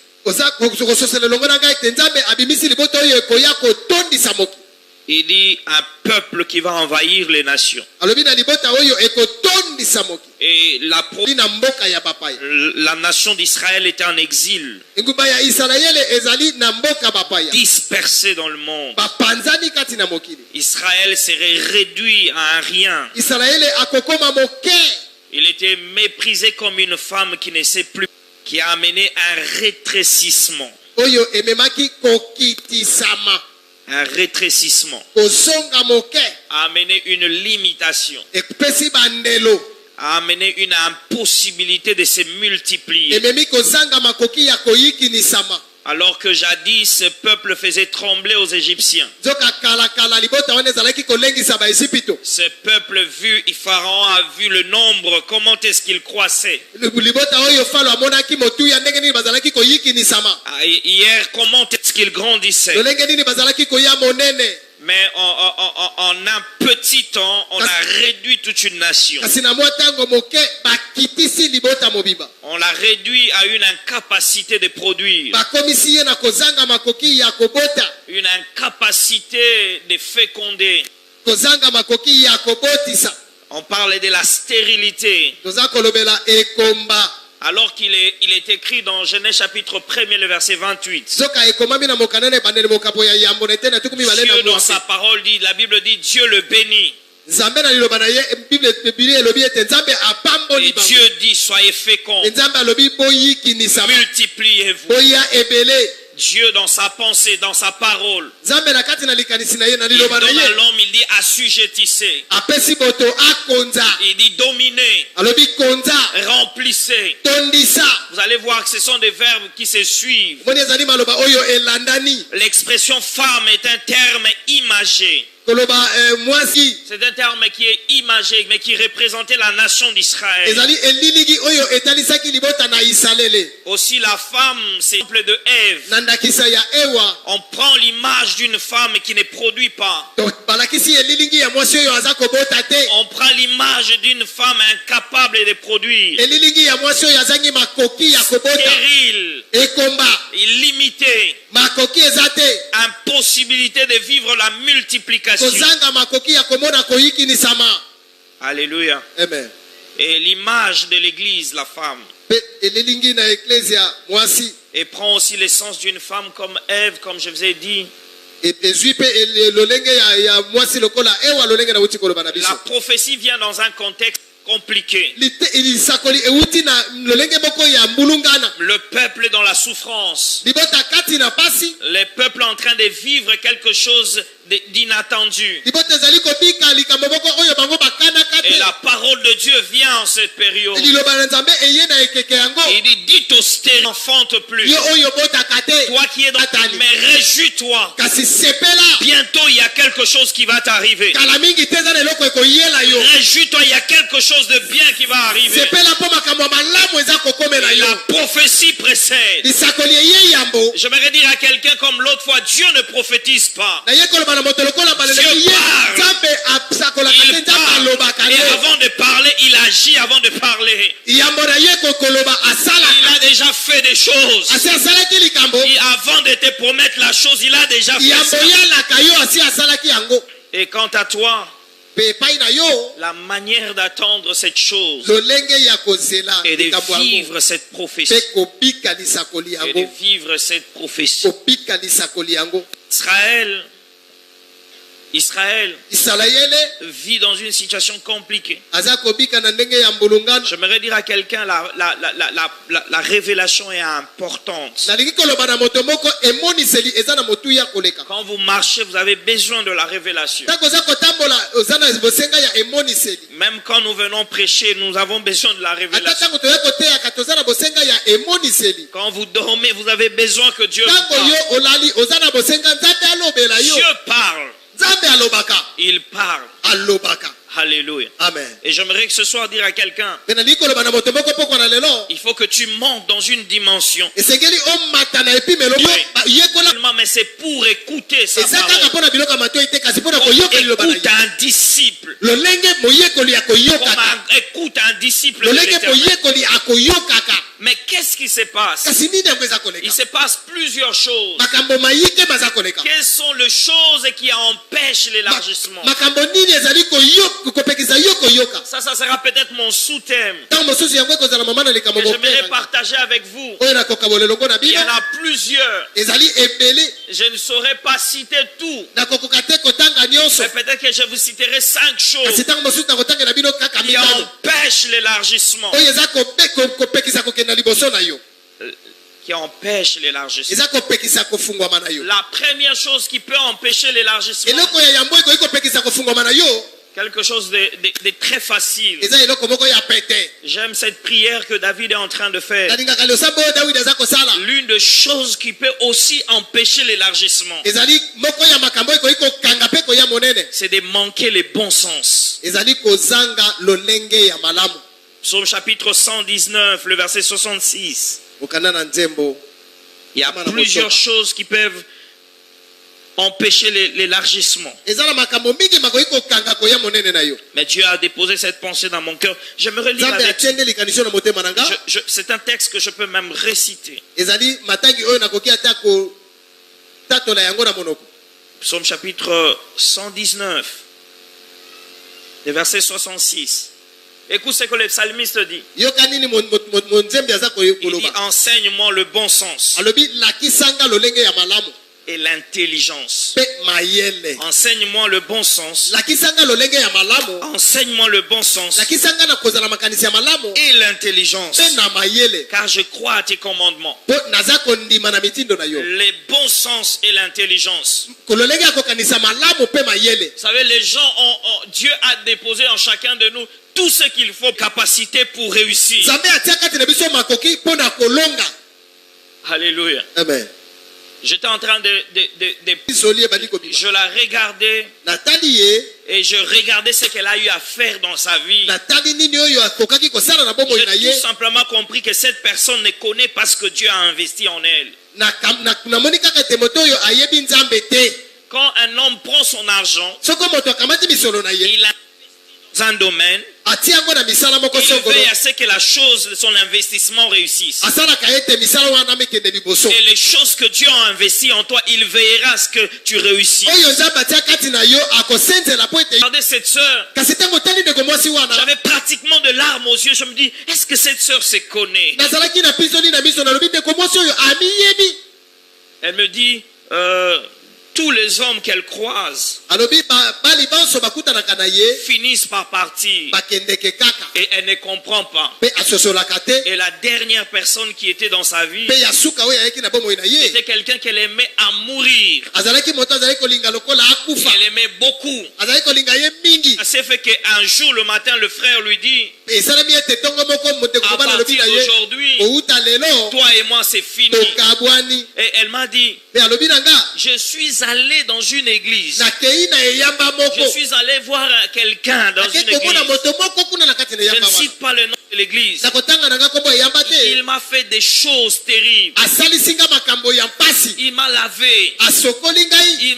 Il dit un peuple qui va envahir les nations. Et la nation d'Israël était en exil, dispersée dans le monde. Israël serait réduit à un rien. Il était méprisé comme une femme qui ne sait plus, qui a amené un rétrécissement. Un rétrécissement a amené une limitation, a amené une impossibilité de se multiplier. Alors que jadis, ce peuple faisait trembler aux Égyptiens. Ce peuple vu, Pharaon a vu le nombre, comment est-ce qu'il croissait. Hier, comment est-ce qu'il grandissait. Mais en un petit temps, on a réduit toute une nation. On l'a réduit à une incapacité de produire, une incapacité de féconder. On parlait de la stérilité. Alors qu'il est écrit dans Genèse chapitre 1er, le verset 28. Dieu dans sa parole dit, la Bible dit, Dieu le bénit. Et Dieu dit, soyez féconds, multipliez-vous. Dieu dans sa pensée, dans sa parole, il donne à l'homme, il dit assujettissez, il dit dominez, remplissez. Vous allez voir que ce sont des verbes qui se suivent. L'expression femme est un terme imagé. C'est un terme qui est imagé, mais qui représentait la nation d'Israël. Aussi la femme, c'est l'exemple de Ève. On prend l'image d'une femme qui ne produit pas. On prend l'image d'une femme incapable de produire, stérile, illimitée, impossibilité de vivre la multiplication. Alléluia. Amen. Et l'image de l'église, la femme. Et prend aussi l'essence d'une femme comme Ève, comme je vous ai dit. La prophétie vient dans un contexte compliqué. Le peuple est dans la souffrance. Le peuple est en train de vivre quelque chose d'inattendu. libote ezali kobika likambo moko oyo bango bakanaka Et te. la parole de Dieu vient en cette période. liloba na nzambe eye na ekeke yango. Il dit, dites au stérile, n'enfante plus. yo oyo botaka te. Toi qui es dans Atali. mais réjouis-toi. kasi sepela. Bientôt, il y a quelque chose qui va t'arriver. kala mingi te eza na eloko ekoyela yo. Réjouis-toi, il y a quelque chose de bien qui va arriver. sepela mpo makambo ya malamu eza kokomela yo. La prophétie précède. lisakoli eye yambo. Je vais dire à quelqu'un comme l'autre fois, Dieu ne prophétise pas. na ye koloba na moto lokola baleleki Dieu ye parle. nzambe asakolaka te Il nzambe parle. alobaka Et te. avant de parler, il agit avant de parler. yambo na ye kokoloba Il asalaka. a déjà fait des choses. asi asalaki likambo. Et avant de te promettre la chose, il a déjà fait yambo ça. yalaka yo asi asalaki yango. Et quant à toi, mpe epai na yo la manière d'attendre cette chose lolenge ya kozela et de likambo yango vivre cette prophétie. mpe kobika lisakoli Et de yango. vivre cette prophétie. kobika lisakoli yango. Israël isalaele vit dans une situation compliquée. aza kobika na ndenge ya mbulungano. J'aimerais dire à quelqu'un, la révélation est importante. nalingi koloba na moto moko emoniseli eza na motuya koleka. Quand vous marchez, vous avez besoin de la révélation. ntango oza kotambola oza na bosenga ya emoniseli. Même quand nous venons prêcher, nous avons besoin de la ata révélation. ntango toya koteyaka toza na bosenga ya emoniseli. Quand vous dormez, vous avez besoin que Dieu ntango parle. yo olali oza na bosenga nzambe alobela yo. Dieu parle. nzambe alobaka. Il parle. alobaka. Alléluia. amen. Et j'aimerais que ce soir dire à quelqu'un, mpe nalingi koloba na moto moko pokwa na lelo. il faut que tu montes dans une dimension. esengeli omata na epimelo yo yekola. Mais c'est pour écouter sa eza kaka parole. mpo na biloko ya matoi te kasi mpo na Comme koyoka liloba na écoute ye. un disciple. lolenge moyekoli akoyokaka. Comme écoute un disciple de lolenge l'Éternel. moyekoli akoyokaka. Mais qu'est-ce qui se passe? kasi nini yango eza Il koleka. se passe plusieurs choses. makambo mayike baza koleka. Quelles sont les choses qui empêchent l'élargissement? makambo nini ezali kopekisa yo koyoka. Ça sera peut-être mon sous-thème. ntango mosusu yango ekozala mama na likambo Que j'aimerais mopena partager avec vous. oyo nakoka bolelongo na Il y bino en a plusieurs. ezali ebele. Je ne saurais pas citer tout. nakokoka te kotanga nyonso. Mais peut-être que je vous citerai 5 kasi choses ntango mosusu nakotangela bino kaka qui mitano empêchent l'élargissement. oyo eza kopekisa kokenda liboso na yo. Qui empêchent l'élargissement. eza kopekisa kofungwama na yo. La première chose qui peut empêcher l'élargissement, eloko ya yango ekoki kopekisa kofungwama na yo quelque chose de très facile. eza eloko moko ya pete. J'aime cette prière que David est en train de faire. nalingaka losambo oyo dawidi aza kosala. L'une des choses qui peut aussi empêcher l'élargissement, ezali moko ya makambo ekoki kokanga mpe koya monene. c'est de manquer le bon sens. ezali kozanga lolenge ya malamu. Psaume chapitre 119, le verset 66. okanda na nzembo. Il y a plusieurs choses qui peuvent empêcher l'élargissement. eza na makambo mingi makoki kokanga koya monene na yo. Mais Dieu a déposé cette pensée dans mon cœur. J'aimerais lire nzambe avec atiende likanisi na motema na nga. c'est un texte que je peux même réciter. ezali matangi oyo nakoki ata kotatola yango na monoko. Psaume chapitre 119, le verset 66. Écoute ce que le psalmiste dit. yoka nini monzembe aza Il dit, koloba. enseigne-moi le bon sens alobi lakisanga lolenge ya malamu et l'intelligence. mpe mayele. Enseigne-moi le bon sens. lakisanga lolenge ya malamu. Enseigne-moi le bon sens lakisanga na kozala makanisi ya malamu et l'intelligence. mpe na mayele. Car je crois à tes commandements. mpo naza kondima na mitindo na yo. Les bons sens et l'intelligence. kololenge ya kokanisa malamu mpe mayele. Vous savez, les gens Dieu a déposé en chacun de nous tout ce qu'il faut, capacité pour réussir. nzambe atia kati na biso makoki mpo na kolonga. Alléluia. amen. J'étais en train bisoli ebandi kobima. je la regardais natali ye. et je regardais ce qu'elle a eu à faire dans sa vie. natali nini oyo akokaki kosala na bomoi na J'ai ye. tout simplement compris que cette personne ne connaît pas ce que Dieu a investi en elle. namoni kaka ete moto oyo ayebi nzambe te. Quand un homme prend son argent, soko moto akamati misolo na ye il a dans un domaine, atia yango na misala moko il songolo. veille à ce que la chose, son investissement réussisse. asalaka ete misala wana mekende liboso. Et les choses que Dieu a investies en toi, il veillera à ce que tu réussisses. oyo nzambe atia kati na yo akosenzela po ete. Regardez cette sœur, kasi ntango otali ndeko mwasi wana j'avais pratiquement de larmes aux yeux. Je me dis, est-ce que cette sœur se connaît? nazalaki na pisoli na miso nalobi ndeko mwasi oyo amiyebi. Elle me dit, tous les hommes qu'elle croise, alobi bali banso bakutanaka na ye finissent par partir. bakendeke kaka Et elle ne comprend pas. mpe asosolaka te Et la dernière personne qui était dans sa vie mpe ya suka oyo ayeki na bomoi na ye était quelqu'un qu'elle aimait à mourir. azalaki moto azalaki kolinga lokola akufa Elle aimait beaucoup. azalaki kolinga ye mingi Ça s'est fait qu'un jour, le matin, le frère lui dit, esalami ete ntongo moko moteko à mobali alobi partir na ye d'aujourd'hui, outa lelo toi et moi, c'est fini. tokabwani Et elle m'a dit, mpe alobi na nga je suis allé dans une église. nakei na eyamba Je moko suis allé voir quelqu'un dans ake une komona église. moto moko kuna na kati na Je eyamba ne wana cite pas le nom de l'église. nakotanga na nga kombo eyamba te Il m'a fait des choses terribles. asalisi nga makambo ya mpasi Il m'a lavé. asokoli ngai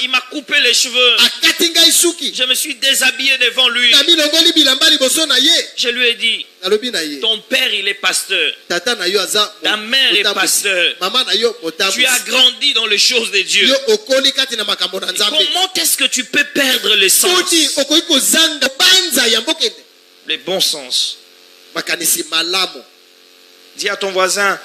Il m'a coupé les cheveux. akati ngai suki Je me suis déshabillé devant lui. namilongoli bilamba liboso na ye Je lui ai dit, nalobi na ye ton père, il est pasteur. tata na yo aza Ta mère est motambusi. pasteur. mama na yo Tu motambusi. as grandi dans les choses de Dieu. yo okoli kati na makambo na nzambe Comment est-ce que tu peux perdre le sens? soki okoki kozanga banza ya mbokende Le bon sens. makanisi malamu Dis à ton voisin,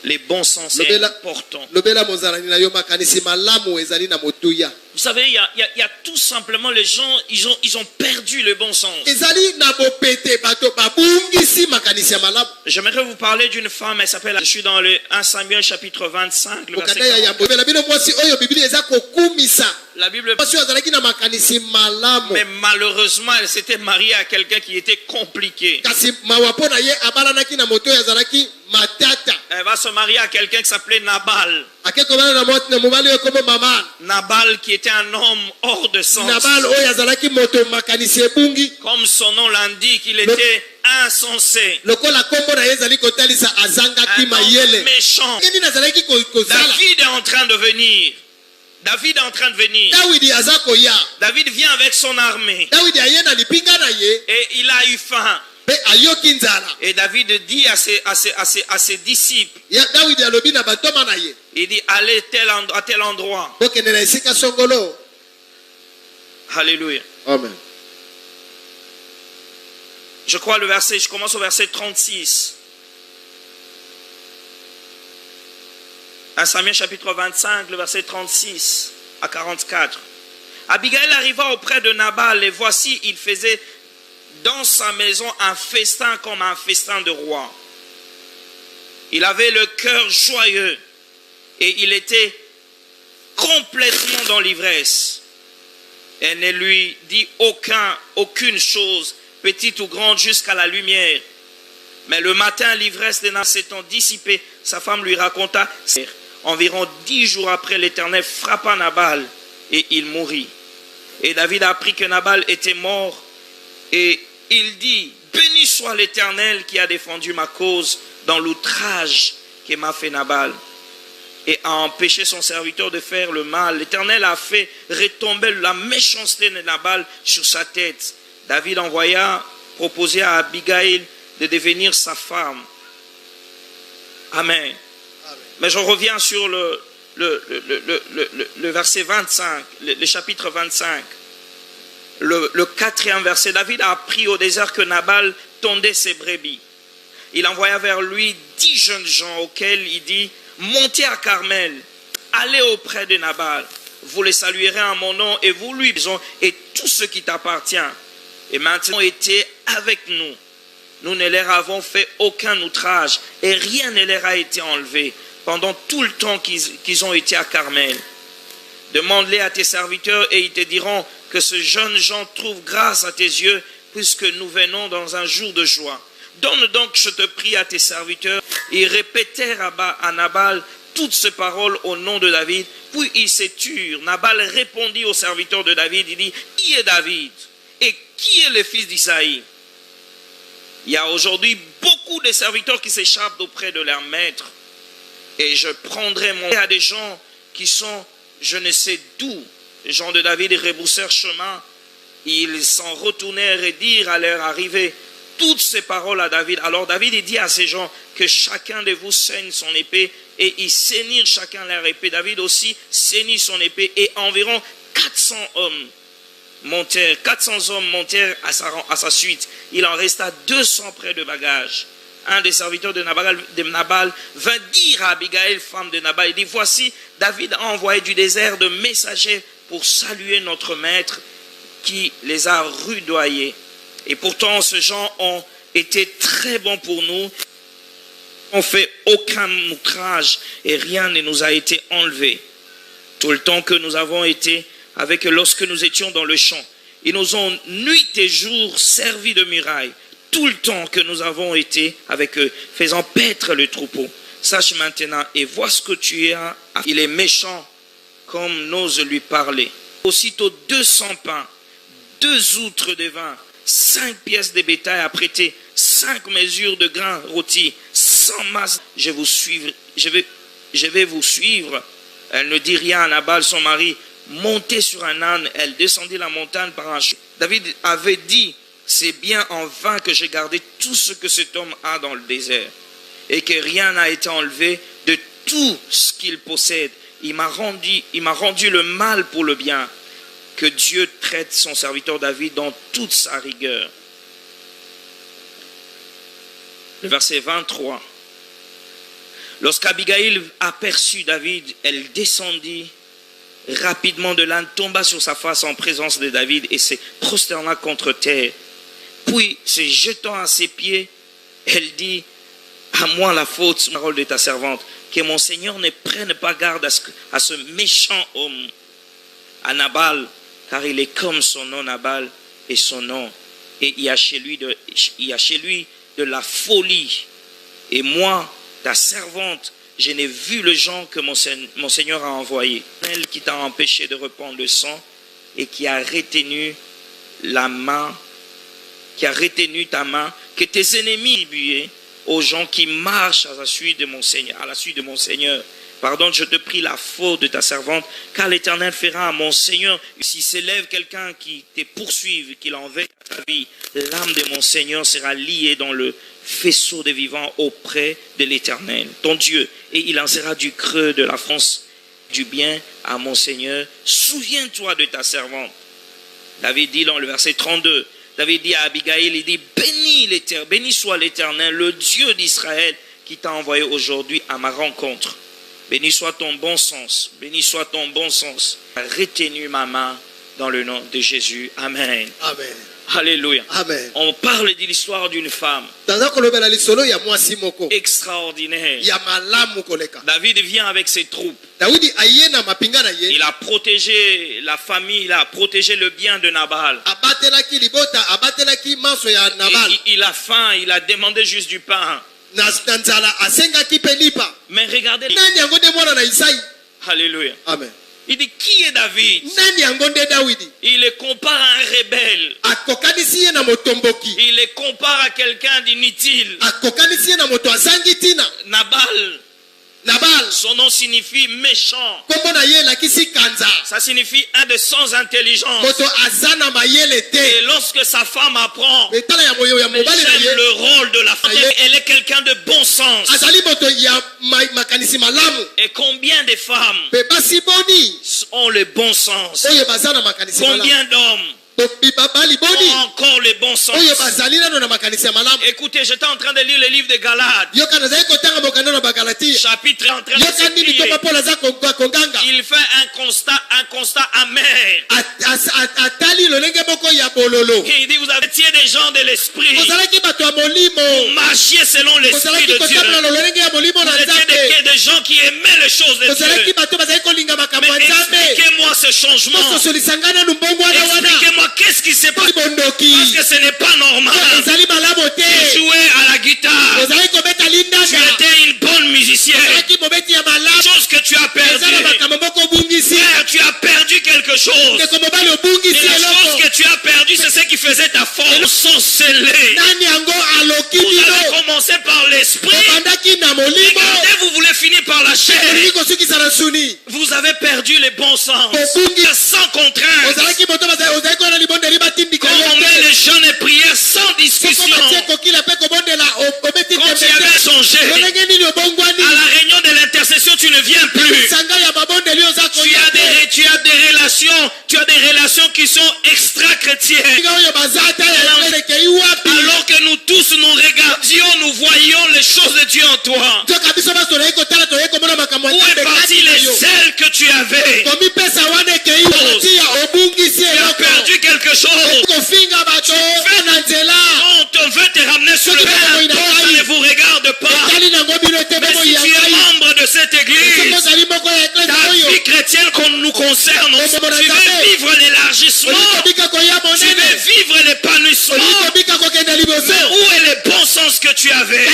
les bons sens, c'est Lobela- important. lobela mozalani na yo makanisi malamu ezali na motuya Vous savez, il y a tout simplement les gens, ils ont perdu le bon sens. ezali na bopete bato babungisi makanisi ya malamu J'aimerais vous parler d'une femme, elle s'appelle, je suis dans le 1 Samuel chapitre 25, le verset kokanda ya 40. yambo epela bino mwasi oyo biblia eza kokumisa La Bible, mwasi oyo azalaki na makanisi malamu mais malheureusement, elle s'était mariée à quelqu'un qui était compliqué. kasi mawa mpo na ye abalanaki na moto oyo azalaki matata Elle va se marier à quelqu'un qui s'appelait Nabal. ake kobala na mobali oyo komo mama Nabal qui était un homme hors de sens. nabal oyo azalaki moto makanisi ebungi Comme son nom l'indique, il était insensé. lokola kombo na ye ezali kotalisa azangaki Un homme mayele méchant. ndenge nini azalaki kozala David est en train de venir. David est en train de venir. dawidi aza koya David vient avec son armée. dawidi aye na lipinga na ye Et il a eu faim. mpe ayoki nzala Et David dit à ses disciples, dawidi alobi na bantoma na ye il dit, allez à tel endroit. bokende na esika songolo Alléluia. amen Je crois je commence au verset 36. 1 Samuel chapitre 25, le verset 36 à 44. Abigail arriva auprès de Nabal et voici, il faisait dans sa maison un festin comme un festin de roi. Il avait le cœur joyeux et il était complètement dans l'ivresse. Elle ne lui dit aucune chose, petite ou grande, jusqu'à la lumière. Mais le matin, l'ivresse de Nabal s'étant dissipée, sa femme lui raconta. Environ 10 jours après, l'Éternel frappa Nabal et il mourut. Et David apprit que Nabal était mort et il dit, béni soit l'Éternel qui a défendu ma cause dans l'outrage que m'a fait Nabal et a empêché son serviteur de faire le mal. L'Éternel a fait retomber la méchanceté de Nabal sur sa tête. David proposa à Abigail de devenir sa femme. Amen. Mais je reviens sur le verset 25, le chapitre 25. Le 4e verset. David a appris au désert que Nabal tondait ses brebis. Il envoya vers lui 10 jeunes gens auxquels il dit, montez à Carmel, allez auprès de Nabal. Vous les saluerez en mon nom et vous lui disons, et tout ce qui t'appartient. Et maintenant, été avec nous. Nous ne leur avons fait aucun outrage et rien ne leur a été enlevé pendant tout le temps qu'ils ont été à Carmel. Demande-les à tes serviteurs et ils te diront que ce jeune gens trouve grâce à tes yeux puisque nous venons dans un jour de joie. Donne donc, je te prie, à tes serviteurs. Ils répétèrent à Nabal toutes ces paroles au nom de David. Puis ils se turent. Nabal répondit aux serviteurs de David. Il dit, qui est David et qui est le fils d'Isaïe? Il y a aujourd'hui beaucoup de serviteurs qui s'échappent auprès de leur maître. Et je prendrai mon... Il y a des gens qui sont, je ne sais d'où, les gens de David, ils rebroussèrent chemin. Ils s'en retournèrent et dirent à leur arrivée toutes ces paroles à David. Alors David il dit à ces gens que chacun de vous saigne son épée et ils saignirent chacun leur épée. David aussi saignit son épée et environ 400 hommes montèrent à sa suite. Il en resta 200 près de bagages. Un des serviteurs de Nabal vint dire à Abigail, femme de Nabal, il dit, voici, David a envoyé du désert de messagers pour saluer notre maître qui les a rudoyés. Et pourtant, ces gens ont été très bons pour nous. On ne fait aucun outrage et rien ne nous a été enlevé. Tout le temps que nous avons été avec eux, lorsque nous étions dans le champ, ils nous ont nuit et jour servi de muraille. Tout le temps que nous avons été avec eux, faisant paître le troupeau. Sache maintenant et vois ce que tu as. Il est méchant comme n'ose lui parler. Aussitôt 200 pains, 2 outres de vin, 5 pièces de bétail à prêter, 5 mesures de grains rôtis, 100 masses. Je vais vous suivre. Elle ne dit rien à Nabal, son mari. Montée sur un âne, elle descendit la montagne par un chemin. David avait dit, c'est bien en vain que j'ai gardé tout ce que cet homme a dans le désert, et que rien n'a été enlevé de tout ce qu'il possède. Il m'a rendu le mal pour le bien. Que Dieu traite son serviteur David dans toute sa rigueur. Le verset 23. Lorsqu'Abigail aperçut David, elle descendit rapidement de l'âne, tomba sur sa face en présence de David et se prosterna contre terre. Puis, se jetant à ses pieds, elle dit, à moi la faute, parole de ta servante, que mon Seigneur ne prenne pas garde à ce méchant homme, à Nabal, car il est comme son nom Nabal et son nom. Et il y a chez lui de la folie. Et moi, ta servante, je n'ai vu le gens que mon Seigneur a envoyé. Elle qui t'a empêché de répandre le sang et qui a retenu ta main, que tes ennemis attribués aux gens qui marchent à la suite de mon Seigneur. Pardonne, je te prie la faute de ta servante, car l'Éternel fera à mon Seigneur. Si s'élève quelqu'un qui te poursuive, qu'il en veille à ta vie, l'âme de mon Seigneur sera liée dans le faisceau des vivants auprès de l'Éternel, ton Dieu, et il en sera du creux de la France du bien à mon Seigneur. Souviens-toi de ta servante. David dit dans le verset 32, David dit à Abigail, il dit, béni soit l'Éternel, le Dieu d'Israël, qui t'a envoyé aujourd'hui à ma rencontre. Béni soit ton bon sens, béni soit ton bon sens. Retenu ma main dans le nom de Jésus. Amen. Amen. Alléluia. Amen. On parle de l'histoire d'une femme extraordinaire. David vient avec ses troupes. Il a protégé la famille, il a protégé le bien de Nabal. Il a faim, il a demandé juste du pain. Mais regardez. Alléluia. Amen. Il dit, qui est David? Il le compare à un rebelle. Il le compare à quelqu'un d'inutile. Nabal, son nom signifie méchant. Ça signifie un de sans intelligence. Et lorsque sa femme apprend, j'aime le rôle de la femme, elle est quelqu'un de bon sens. Et combien de femmes ont le bon sens? Combien d'hommes ont encore le bon sens? Écoutez, j'étais en train de lire le livre de Galates. Chapitre en train de s'écrire. Il fait un constat amer. Il dit, vous étiez des gens de l'esprit. Vous marchiez selon l'esprit de Dieu. Vous étiez des gens qui aimaient les choses de Dieu. Mais expliquez-moi ce changement. Expliquez-moi qu'est-ce qui s'est passé. Parce que ce n'est pas normal. Tu jouais à la guitare. Tu étais une bonne musicienne. Chose que tu as perdu. Frère, tu as perdu quelque chose. Et la chose que tu as perdu, c'est ce qui faisait ta force. Sont scellés. Vous avez commencé par l'esprit. Regardez, vous voulez finir par la chair. Vous avez perdu les bons sens. Sans contrainte. Quand on met les jeûnes et prières sans discussion. Quand tu avais changé à la réunion de l'intercession, tu ne viens plus. Tu as des relations qui sont extra-chrétiennes. Alors que nous tous nous regardions, nous voyions les choses de Dieu en toi. Où est parti les zèles que tu avais? êtes soulevé, un don, ça ne vous regarde pas. Mais si tu es membre de cette église, ta vie chrétienne qu'on nous concerne, tu veux vivre l'élargissement, tu veux vivre l'épanouissement. Mais où est le bon sens que tu avais?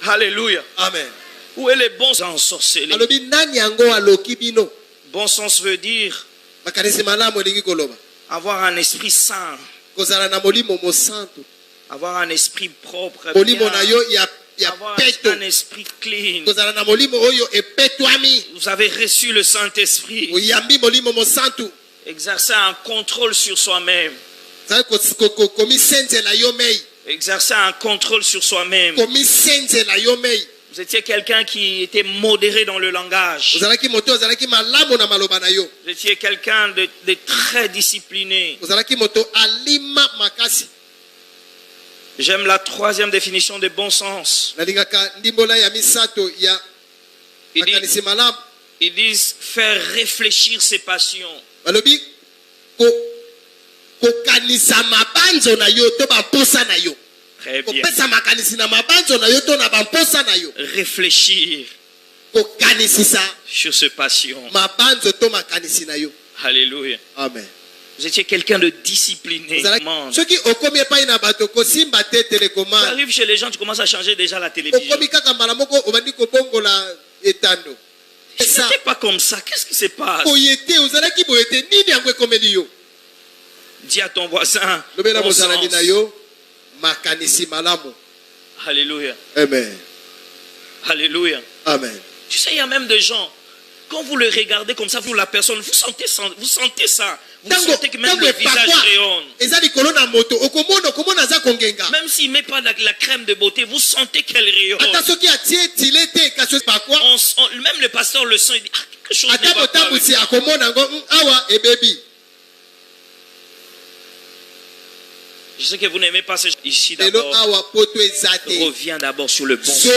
Alléluia. Amen. Où est le bon sens ensorcelé? Bon sens veut dire avoir un esprit saint, avoir un esprit propre, avoir un esprit clean. Vous avez reçu le Saint-Esprit. Exercer un contrôle sur soi-même. Exercer un contrôle sur soi-même. Vous étiez quelqu'un qui était modéré dans le langage. Vous étiez quelqu'un de très discipliné. J'aime la troisième définition de bon sens. Ils disent faire réfléchir ses passions. Très bien. Réfléchir sur ses passions. Alléluia. Amen. Vous étiez quelqu'un de discipliné. Tu arrives chez les gens, tu commences à changer déjà la télévision. C'était pas comme ça. Qu'est-ce qui se passe? Dis à ton voisin. Bon sens. Alléluia. Amen. Alléluia. Amen. Tu sais, il y a même des gens, quand vous le regardez comme ça, vous la personne, vous sentez ça. Vous sentez que même le visage rayonne. Même s'il ne met pas la crème de beauté, vous sentez qu'elle rayonne. Même le pasteur le sent, il dit, quelque chose ne va pas avec. Je sais que vous n'aimez pas ces gens. Ici d'abord, reviens d'abord sur le bon sens.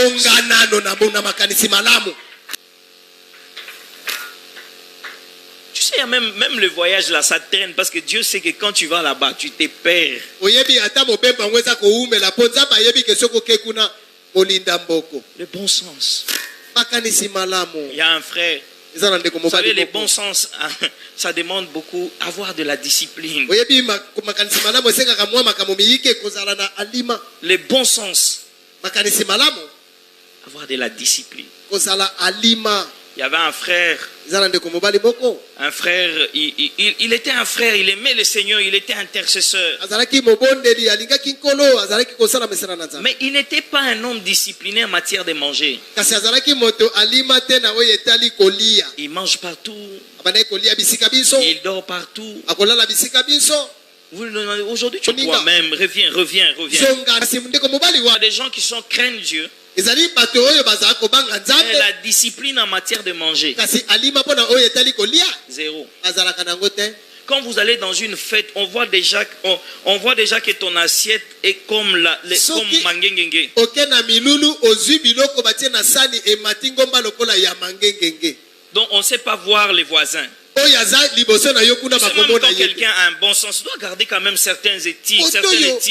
Tu sais, même le voyage là, ça traîne parce que Dieu sait que quand tu vas là-bas, tu te perds. Le bon sens. Il y a un frère. Vous savez, les bons sens, ça demande beaucoup avoir de la discipline. Les bons sens, avoir de la discipline. Il y avait un frère, il était un frère, il aimait le Seigneur, il était intercesseur. Mais il n'était pas un homme discipliné en matière de manger. Il mange partout, il dort partout. Aujourd'hui, tu vois même, reviens. Il y a des gens qui craignent Dieu. Mais la discipline en matière de manger, zéro. Quand vous allez dans une fête, on voit déjà que ton assiette est comme mangengenge. Donc on ne sait pas voir les voisins. Même quand quelqu'un a un bon sens, tu dois garder quand même certaines éthiques, certaines choses.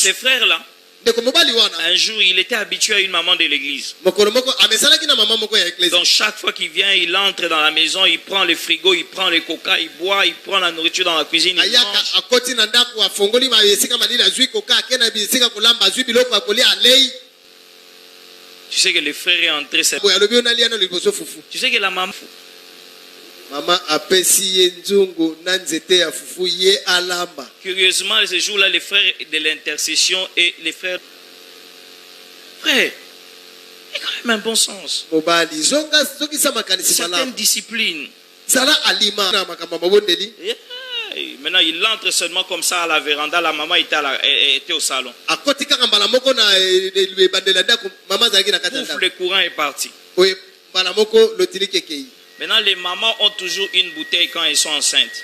Ces frères-là, un jour, il était habitué à une maman de l'église. Donc chaque fois qu'il vient, il entre dans la maison, il prend le frigo, il prend le coca, il boit, il prend la nourriture dans la cuisine, il mange. Tu sais que le frère est entré. Tu sais que la maman... Curieusement, ce jour-là, les frères de l'intercession et les frères... Frère, il y a quand même un bon sens. Certaines disciplines. Maintenant, il entre seulement comme ça à la véranda. La maman était au salon. Pouf, le courant est parti. Maintenant, les mamans ont toujours une bouteille quand elles sont enceintes.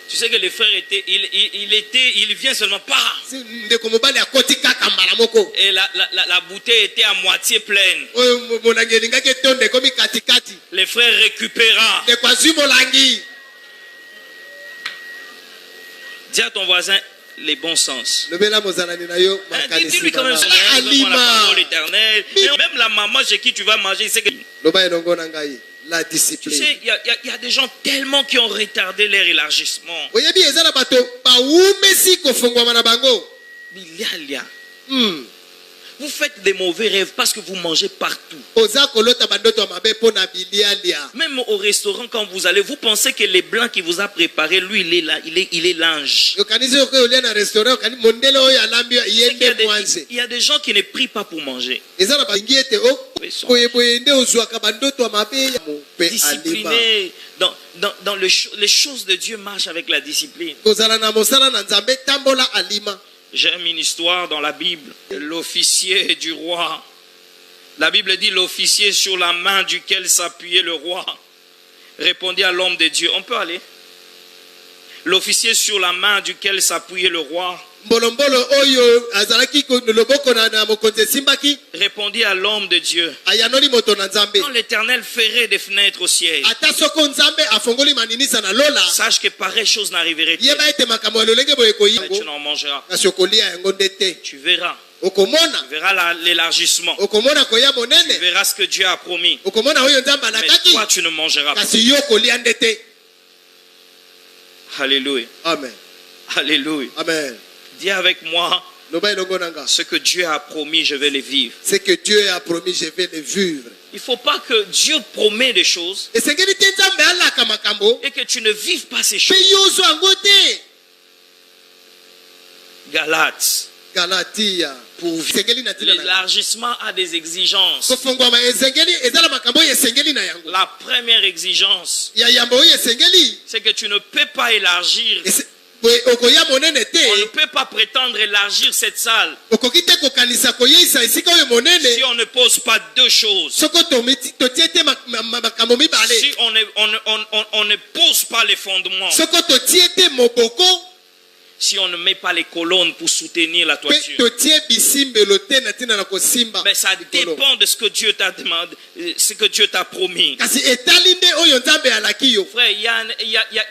Tu sais que les frères étaient, il vient seulement pas. Si ndeko mobali akoti kaka mbala moko. Et la bouteille était à moitié pleine. Oyo molangi elingaki etonda ekomi katikati. Les frères récupéra. Ndeko azwi molangi. Dis à ton voisin les bons sens. Lobela mozalani na yo makanisi. Dis-lui quand même ça. Alima. L'Éternel. Même la maman chez qui tu vas manger, il sait que... Loba elongo na ngai. La Tu discipline. sais, il y a des gens tellement qui ont retardé leur élargissement. Oyebi eza na bato bawumesi kofungwama na bango. Bilialia. Vous faites des mauvais rêves parce que vous mangez partout. Oza kolota bandoto mabe pona bilialia. Même au restaurant, quand vous allez, vous pensez que les blancs qui vous a préparé, lui, il est là, il est l'ange. Yokanisi oke olia na restaurant kani mondele oyo alambi yende mwanze. Il y a des gens qui ne prient pas pour manger. Eza na bangi ete o boye nde ozwaka bandoto mabe ya pe alima. Discipliné dans les choses de Dieu marchent avec la discipline. Kozala na mosala na nzambe tambola alima. J'aime une histoire dans la Bible. L'officier du roi. La Bible dit l'officier sur la main duquel s'appuyait le roi répondit à l'homme de Dieu. On peut aller. L'officier sur la main duquel s'appuyait le roi Mbolombolo oyo azalaki loboko na mokonzi simbaki. Répondit à l'homme de Dieu. Ayanoli moto na nzambe. Quand l'Éternel ferait des fenêtres au ciel, Ata soko nzambe afongoli maninisa na lola. sache que pareille chose n'arriverait pas. Yeba ete makambo ya lolenge boye koyingo. Tu n'en mangeras. Kasi okolia yango ndete. Tu verras. Okomona. Tu verras l'élargissement. Okomona koya Tu monene. verras ce que Dieu a promis. Okomona oyo nzambe Mais alakaki. toi, tu ne mangeras pas. Kasi yo kolia ndete. Alléluia. Amen. Alléluia. Amen. Dis avec moi, Loba elongo nanga. ce que Dieu a promis, je vais les vivre. C'est que Dieu a promis, je vais le vivre. Il ne faut pas que Dieu promet des choses Esengeli te nzambe alaka makambo. et que tu ne vives pas ces Pe choses. yozo ango te. Galates. Galatia. Pour esengeli na tina na. L'élargissement a des exigences. Kofongwama esengeli ezala makambo oyo esengeli na yango. La première exigence, Ya yambo oyo esengeli. c'est que tu ne peux pas élargir. Okoya monene On ne te. peut pas prétendre élargir cette salle Okoki te kokanisa koyeisa esika oyo monene. si on ne pose pas deux choses. Soko totie te makambo mibale. Si on ne pose pas les fondements. Soko totie te moboko. Si on ne met pas les colonnes pour soutenir la Pe toiture. totie bisimbelo te na tina na kosimba. Mais ça dépend de ce que Dieu t'a demandé, ce que Dieu t'a promis. Kasi etali nde oyo nzambe alaki yo. Frère, il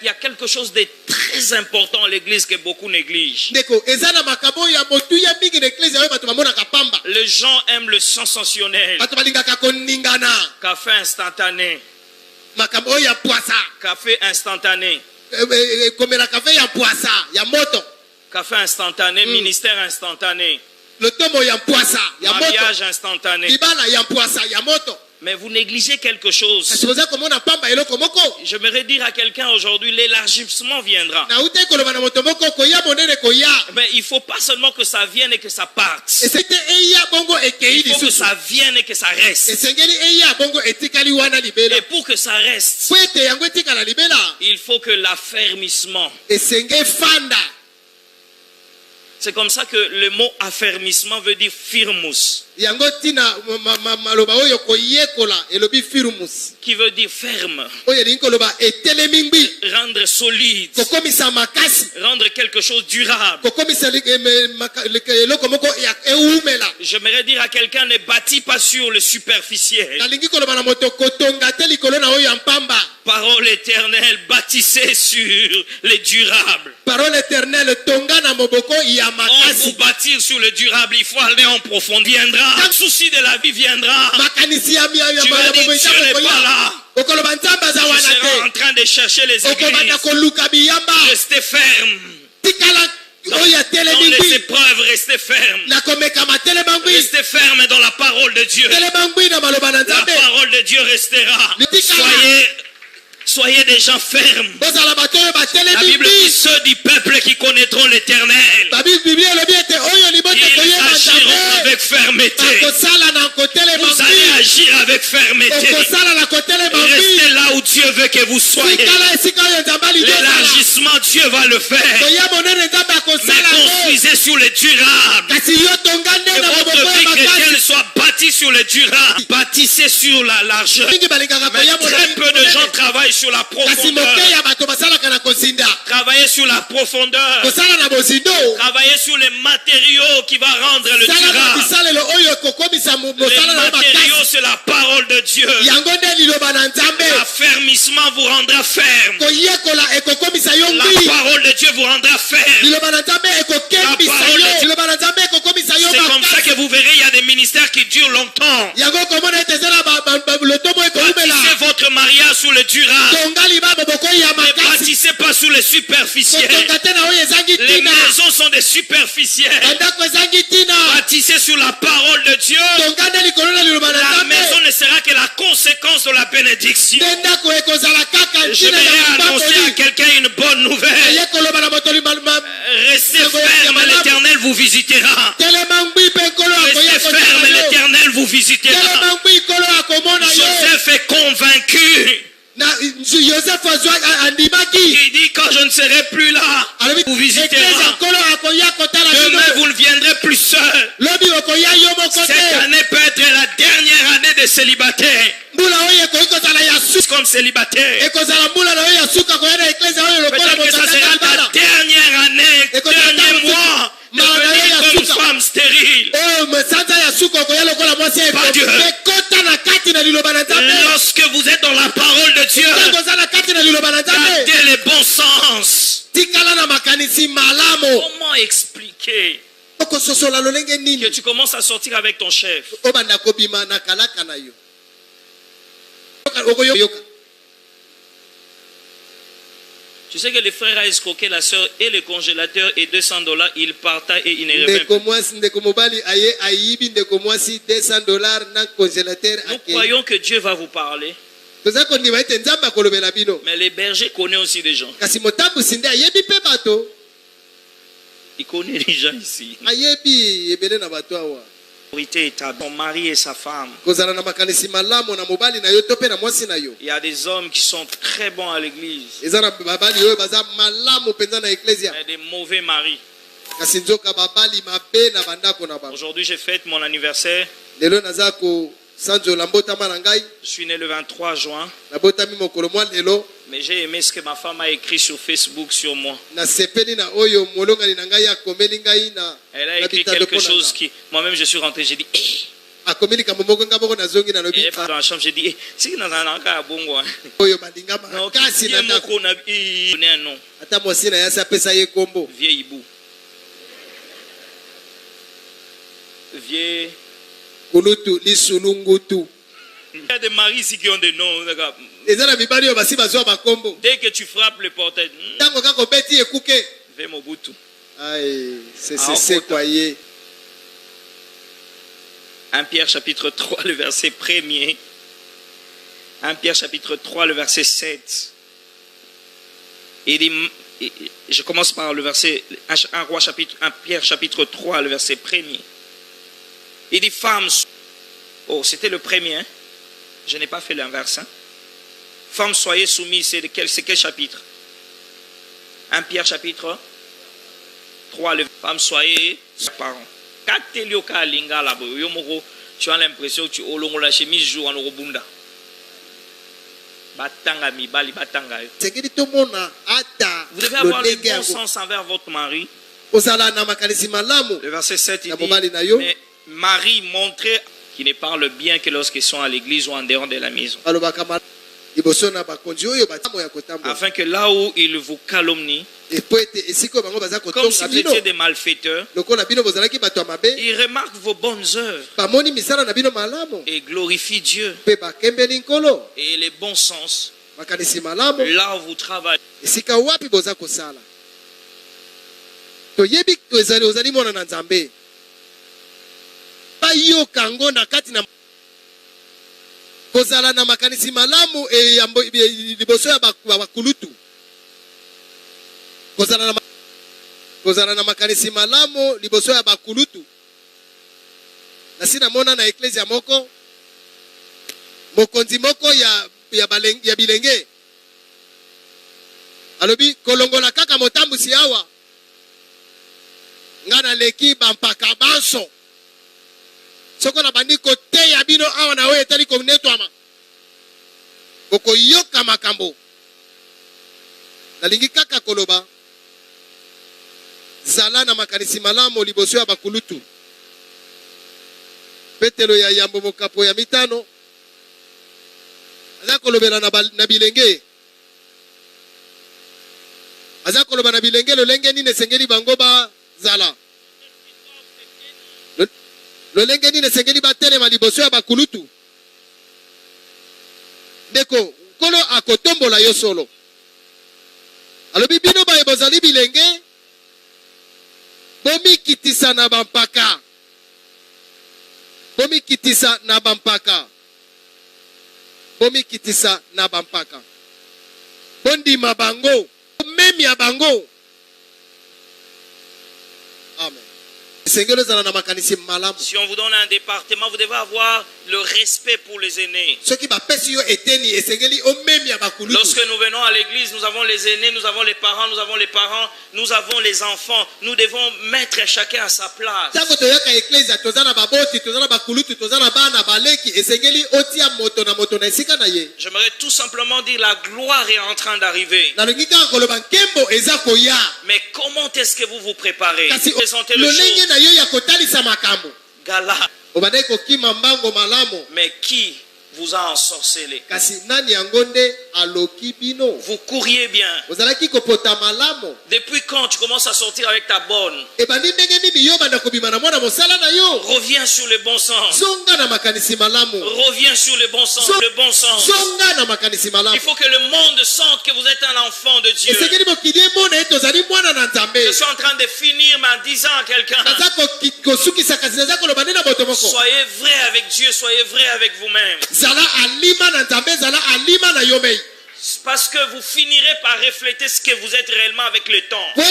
y a quelque chose de très important à l'église que beaucoup négligent. Ndeko eza na makambo ya motuya mingi na eklezia oyo bato bamonaka pamba. Les gens aiment le sensationnel, Bato balingaka koningana. café instantané, Makambo oyo ya pwasa. café instantané, Komela kafe ya pwasa ya moto. café instantané, ministère instantané, Lotomo ya pwasa ya moto. mariage instantané. Libala ya pwasa ya moto. Mais vous négligez quelque chose. Kasi oza komona pamba eloko moko. J'aimerais dire à quelqu'un aujourd'hui, l'élargissement viendra. Na ute koloba na moto moko koya monene koya. Mais il ne faut pas seulement que ça vienne et que ça parte. Esete eya bongo ekei Il faut que lisusu. ça vienne et que ça reste. Esengeli eya bongo etikali wana libela. Et pour que ça reste, Po ete yango etikala libela. il faut que l'affermissement. Esenge fanda. C'est comme ça que le mot affermissement veut dire firmus, Yango tina maloba oyo koyekola elobi firmus. qui veut dire ferme, Oyo elingi koloba etelemi ngbi. rendre solide, Kokomisa makasi. rendre quelque chose durable. Kokomisa eloko moko ya eumela. J'aimerais dire à quelqu'un, ne bâtis pas sur le superficiel. Nalingi koloba na moto kotonga te likolo na oyo ya mpamba. Parole éternelle, bâtissez sur les durables. Parole éternelle tonga na moboko ya On vous makasi. bâtir sur le durable, il faut aller en profondeur. Viendra, le souci de la vie viendra. Makanisi ya Tu vas dire, Dieu n'est pas là. okoloba nzambe aza Tu wana seras en te. train de chercher les Okobanda églises. koluka biyamba. Restez ferme. Tikala oyo ya Dans telemi les ngbi. épreuves, restez ferme. Na komekama telema ngbi. Restez ferme dans la parole de Dieu. Telema ngbi na maloba na La nzambe. parole de Dieu restera. Tikala. Soyez des gens fermes. Bozala bato oyo La batelemi Bible dit ngbi. ceux du peuple qui connaîtront l'éternel. Bible elobi ete oyo libote Ils koyeba agiront nzambe. avec fermeté. Bakosala na kotelema Vous allez ngbi. agir avec fermeté. Okosala na kotelema ngbi. Restez là où Dieu veut que vous soyez. Tikala esika oyo nzambe alingi ozala. L'élargissement, Dieu va le faire. Koya monene nzambe Mais akosala yango. construisez sur le durable. Kasi yo tonga nde Que na moboko votre ya vie chrétienne makasi. soit bâtie sur le durable. Bâtissez sur la largeur. Mingi balingaka Mais koya très peu de gens monene. travaillent sur la Kasi profondeur. moke ya bato basalaka na kozinda. Travaillez sur la profondeur. kosala na bozindo Travaillez sur les matériaux qui vont rendre le sala na durable. bisalelo oyo ekokomisa Les mosala na matériaux, makasi c'est la parole de Dieu. yango nde liloba na nzambe L'affermissement vous rendra ferme. koyekola ekokomisa yo La mbi parole de Dieu vous rendra ferme. liloba na nzambe ekokembisa La parole yo de- liloba na nzambe ekokomisa yo C'est comme ça makasi que vous verrez, il y a des ministères qui durent longtemps. yango komona ete eza na lotomo Bâtissez ekoumela votre mariage sur le durable. tonga libabo bokoyi ya Ne makasi bâtissez pas sur les superficiels. kotonga te na oyo ezangi Les ntina maisons sont des superficiels. bandako ezangi ntina Bâtissez sur la parole de Dieu. tonga nde likolo na liloba na La maison nzambe ne sera que la conséquence de la bénédiction. nde ndako ekozala kaka Je ntina vais ya annoncer à mabakoli quelqu'un une bonne nouvelle. eye koloba na moto Restez ferme, l'Éternel vous visitera. telema ngwi mpe nkolo akoya Restez ferme, kozala yo l'Éternel vous visitera. telema ngwi nkolo akomona yo Joseph est convaincu. na yosefu andimaki Il dit quand je ne serai plus là, alobi vous eklezia visitera. nkolo akoya kotala Demain, bino vous ne viendrez plus seul. lobi okoya yo moko Cette te année peut être la dernière année de célibataire. mbula oyo ekoki kozala ya suka Comme célibataire. ekozala mbula na oyo ya suka koya na eklezia oyo lokola Peut-être que ça moto sera azanga ta libala dernière année, Écoute, dernier attends, mois, Maman, devenir Maman, comme une Maman, femme stérile. oyo sanza ya suka okoya lokola mwasi Pas Dieu. ekota na kati na liloba na nzambe Lorsque vous êtes dans la parole de Dieu, ntango oza na kati na liloba na nzambe gardez les bons sens. tikala na makanisi malamu Comment expliquer okososola lolenge que nini tu commences à sortir avec ton chef? obanda kobima na kalaka na yo okoyoka Tu sais que le frère a escroqué la sœur et le congélateur et $200, il parta et il ne revint ndeko plus. mwasi ndeko mobali aye ayibi ndeko mwasi $200 na congélateur Nous ake croyons que Dieu va vous parler, toza kondima ete nzambe akolobela bino mais les bergers connaissent aussi des gens. kasi motambusi nde ayebi mpe bato Il connaît les gens ici. ayebi ebele na bato awa Autorité établie, ton mari et sa femme. kozala na makanisi malamu na mobali na yo to mpe na mwasi na yo Il y a des hommes qui sont très bons à l'église, eza na babali oyo baza malamu mpenza na eklezia mais des mauvais maris. kasi nzoka babali mabe na bandako na bango Aujourd'hui, je fête mon anniversaire. lelo naza kosanzola mbotama na ngai Je suis né le 23 juin, nabotami mokolo mwa lelo mais j'ai aimé ce que ma femme a écrit sur Facebook sur moi. nasepeli na oyo molongani na ngai akomeli ngai na Elle a na écrit bitando quelque mpo na chose nga. qui... Moi-même, je suis rentré, j'ai dit... akomeli kambo moko nga moko nazongi Et nalobi dans la chambre, j'ai dit, si dans un cas, bon, oyo balinga non, makasi qui na est mon ndako qu'on a donné un nom, ata mwasi na ye asi apesa ye kombo vieux hibou. Vieux. kulutu lisulungutu Il y a des maris ici qui ont des noms. D'accord. eza na mibali oyo basi bazwa bakombo Dès que tu frappes le portail, ntango kaka obeti ekuke vieux Mobutu. ai Ah, sesekwa ye 1 Pierre chapitre 3, le verset 1er. 1 Pierre chapitre 3, le verset 7. Il dit, je commence par le verset 1 Pierre chapitre 3, le verset 1er. Il dit, femmes, oh, c'était le premier, hein? Je n'ai pas fait l'inverse. Hein? Femmes, soyez soumises, c'est quel chapitre? 1 Pierre chapitre 3, le femmes, soyez parents. Tu as l'impression que tu as la chemise joue en Orobunda. sekeli tomona ata Vous devez avoir le lolenge bon yango sens envers votre mari. ozala na makanisi malamu Le verset 7, il Na dit, mobali na yo. mais Marie montrez qui ne parle bien que lorsqu'ils sont à l'église ou en dehors de la maison. balobaka liboso na bakonzi oyo batamo ya kotambola Afin que là où ils vous calomnient, epo ete esika oyo bango baza comme si kotonga vous bino étiez des malfaiteurs, lokola bino bozalaki bato ya mabe ils remarquent vos bonnes œuvres bamoni misala na bino malamu et glorifient Dieu. mpe bakembeli nkolo Et les bons sens, makanisi malamu là où vous travaillez. esika wapi boza kosala toyebi ozali mwana na nzambe bayoka yango na kati na kozala na makanisi malamu liboso ya bakulutu kozala na makanisi malamu liboso ya bakulutu nasi namona na eklezia moko mokonzi moko ya bilenge alobi kolongola kaka motambusi awa nga naleki bampaka banso soko na bandi koteya bino awa na oyo etali konetwama okoyoka makambo nalingi kaka koloba zala na makanisi malamu liboso ya bakulutu. Petelo ya yambo mokapo ya mitano aza kolobela na bilenge. Aza koloba na bilenge lolenge nini esengeli bango ba zala. Lolenge nini esengeli batelema liboso ya bakulutu. Ndeko nkolo akotombola yo solo. Alobi bino baye bozali bilenge bomikitisa na bampaka. Bomikitisa na bampaka. Bomikitisa na bampaka. Bondima bango. Memi ya bango. Amen. Si on vous donne un département, vous devez avoir le respect pour les aînés. Lorsque nous venons à l'église, nous avons les aînés, nous avons les parents, nous avons les enfants. Nous devons mettre chacun à sa place. J'aimerais tout simplement dire la gloire est en train d'arriver. Mais comment est-ce que vous vous préparez? Présentez le jour. Gala. Mais qui vous a ensorcelé? Vous couriez bien. Depuis quand tu commences à sortir avec ta bonne? Reviens sur le bon sens. Reviens sur le bon sens. Le bon sens. Il faut que le monde sente que vous êtes un enfant de Dieu. Je suis en train de finir en disant à quelqu'un: soyez vrai avec Dieu, soyez vrai avec vous-même. Parce que vous finirez par refléter ce que vous êtes réellement avec le temps. Je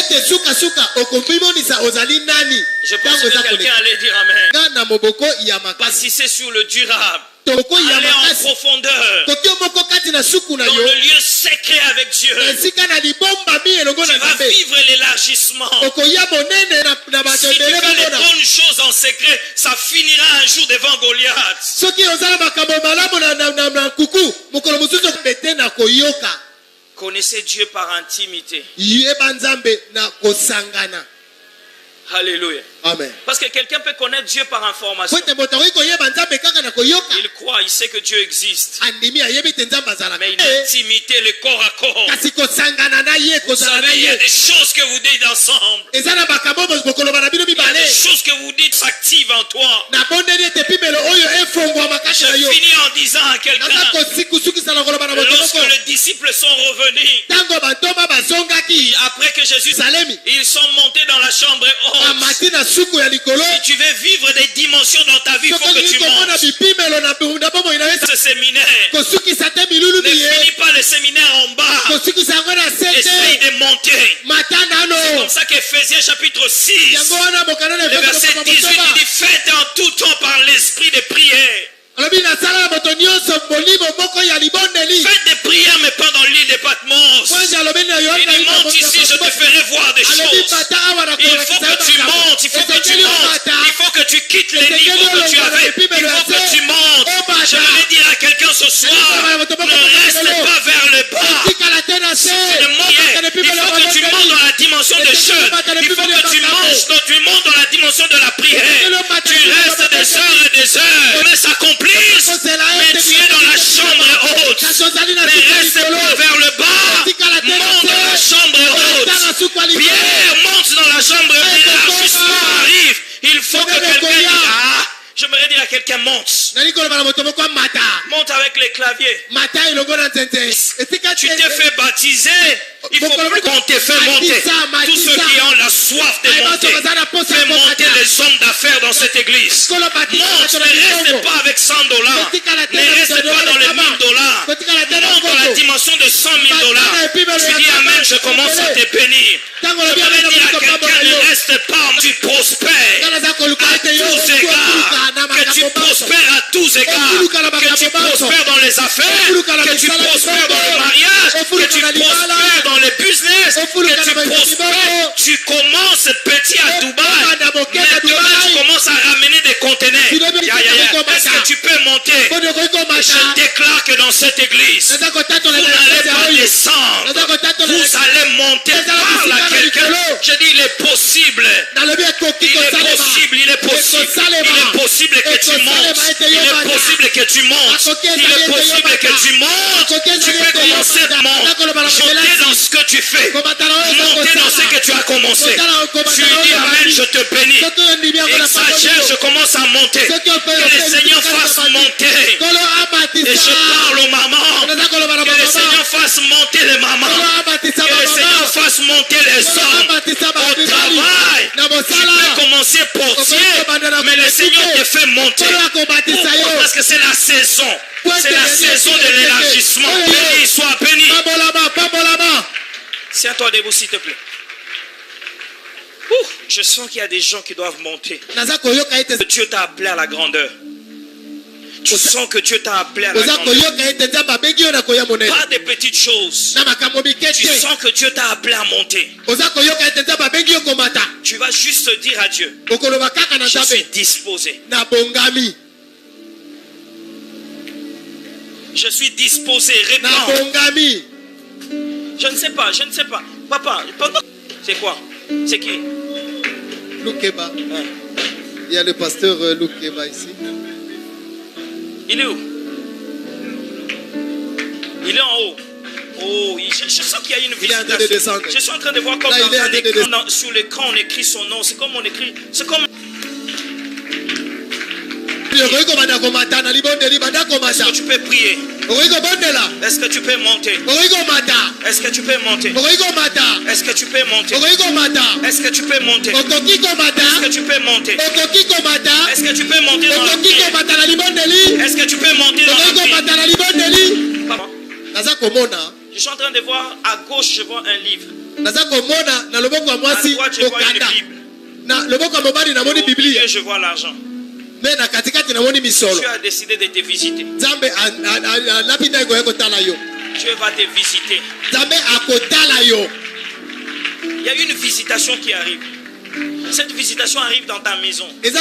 pense que quelqu'un allait dire Amen. Bâtissez sur le durable. Allez en profondeur dans le lieu secret avec Dieu. Tu vas vivre l'élargissement. Si tu fais les bonnes choses en secret, ça finira un jour devant Goliath. Connaissez Dieu par intimité. Alléluia. Amen. Parce que quelqu'un peut connaître Dieu par information. Il croit, il sait que Dieu existe. Mais une intimité, le corps à corps. Vous savez, il y a des choses que vous dites ensemble. Il y a des choses que vous dites s'activent en toi. Je finis en disant à quelqu'un: lorsque les disciples sont revenus, après que Jésus, ils sont montés dans la chambre haute. Si tu veux vivre des dimensions dans ta vie, il faut que tu montes. Ce séminaire, ne finis pas le séminaire en bas. Essaye de monter. C'est comme ça qu'Éphésiens chapitre 6, le verset 18, il dit: faites en tout temps par l'esprit de prière. Faites des prières, mais pas dans l'île de Patmos. Il dit: monte ici, je te ferai voir des choses. Il faut que tu montes, il faut que tu montes. Il faut que tu quittes les niveaux que tu avais. Il faut que tu montes. Je voulais dire à quelqu'un ce soir: ne reste pas vers le bas. Il faut que tu montes dans la dimension de jeûne. Il faut que tu montes dans la dimension de la prière. Tu restes des heures et des heures. Mais s'accomplit. Mais tu es dans la chambre haute. Ne reste pas vers le bas. Monte dans la chambre haute. Pierre monte dans la chambre haute. L'élargissement arrive. Il faut que quelqu'un dise: ah, j'aimerais dire à quelqu'un: monte. Monte avec les claviers. Tu t'es fait baptiser. Il faut plus qu'on te fait monter. Tous ceux qui ont la soif de monter, fais monter les hommes d'affaires dans cette église. Monte, ne reste pas avec $100. Ne reste pas dans les $1000. Monte dans la dimension de $100,000. Tu dis Amen, je commence à te bénir. Je voudrais dire à quelqu'un: ne reste pas, tu prospères à tous égards. Que tu prospères à tous égards. Que tu prospères dans les affaires. Que tu prospères dans le mariage. Que tu prospères dans les business. Que tu prospères. Tu commences petit à Dubaï. Maintenant tu commences à ramener des conteneurs. Est-ce que tu peux monter? je déclare que dans cette église, vous n'allez pas descendre. Vous allez monter par la quelqu'un. Je dis, il est possible. Il est possible que tu montes. Il est possible que tu montes. Il est possible que tu montes. Tu peux commencer à monter dans ce que tu fais. Monter dans ce que tu as commencé. Tu dis amen, je te bénis. Exagère, je commence à monter. Que le Seigneur fasse monter. Et je parle aux mamans. Que le Seigneur fasse monter les mamans. Que le Seigneur fasse monter les hommes. Au travail, tu peux commencer portier, mais le Seigneur te fait monter. Pourquoi? Parce que c'est la saison. C'est la saison de l'élargissement. Béni, sois béni. Tiens-toi debout, s'il te plaît. Je sens qu'il y a des gens qui doivent monter. Dieu t'a appelé à la grandeur. Tu sens que Dieu t'a appelé à la grandeur. Pas des petites choses. Tu sens que Dieu t'a appelé à monter. Tu vas juste dire à Dieu, je suis disposé. Je suis disposé. Réponds. Je ne sais pas. Papa, c'est quoi? C'est qui? Loukeba. Il y a le pasteur Loukeba ici. Il est où? Il est en haut. Oh, je sens qu'il y a une visitation. Je suis en train de voir comme sur l'écran on écrit son nom. C'est comme on écrit. C'est comme. Est-ce que tu peux prier? Est-ce que tu peux monter? Est-ce que tu peux monter? Est-ce que tu peux monter? Est-ce que tu peux monter? Est-ce que tu peux monter? Est-ce que tu peux monter dans la prière? Est-ce que tu peux monter dans la prière? Je suis en train de voir à gauche, je vois un livre. À droite, je vois une Bible. Je vois l'argent. Tu as décidé de te visiter. Dieu va te visiter. Il y a une visitation qui arrive. Cette visitation arrive dans ta maison. L'idée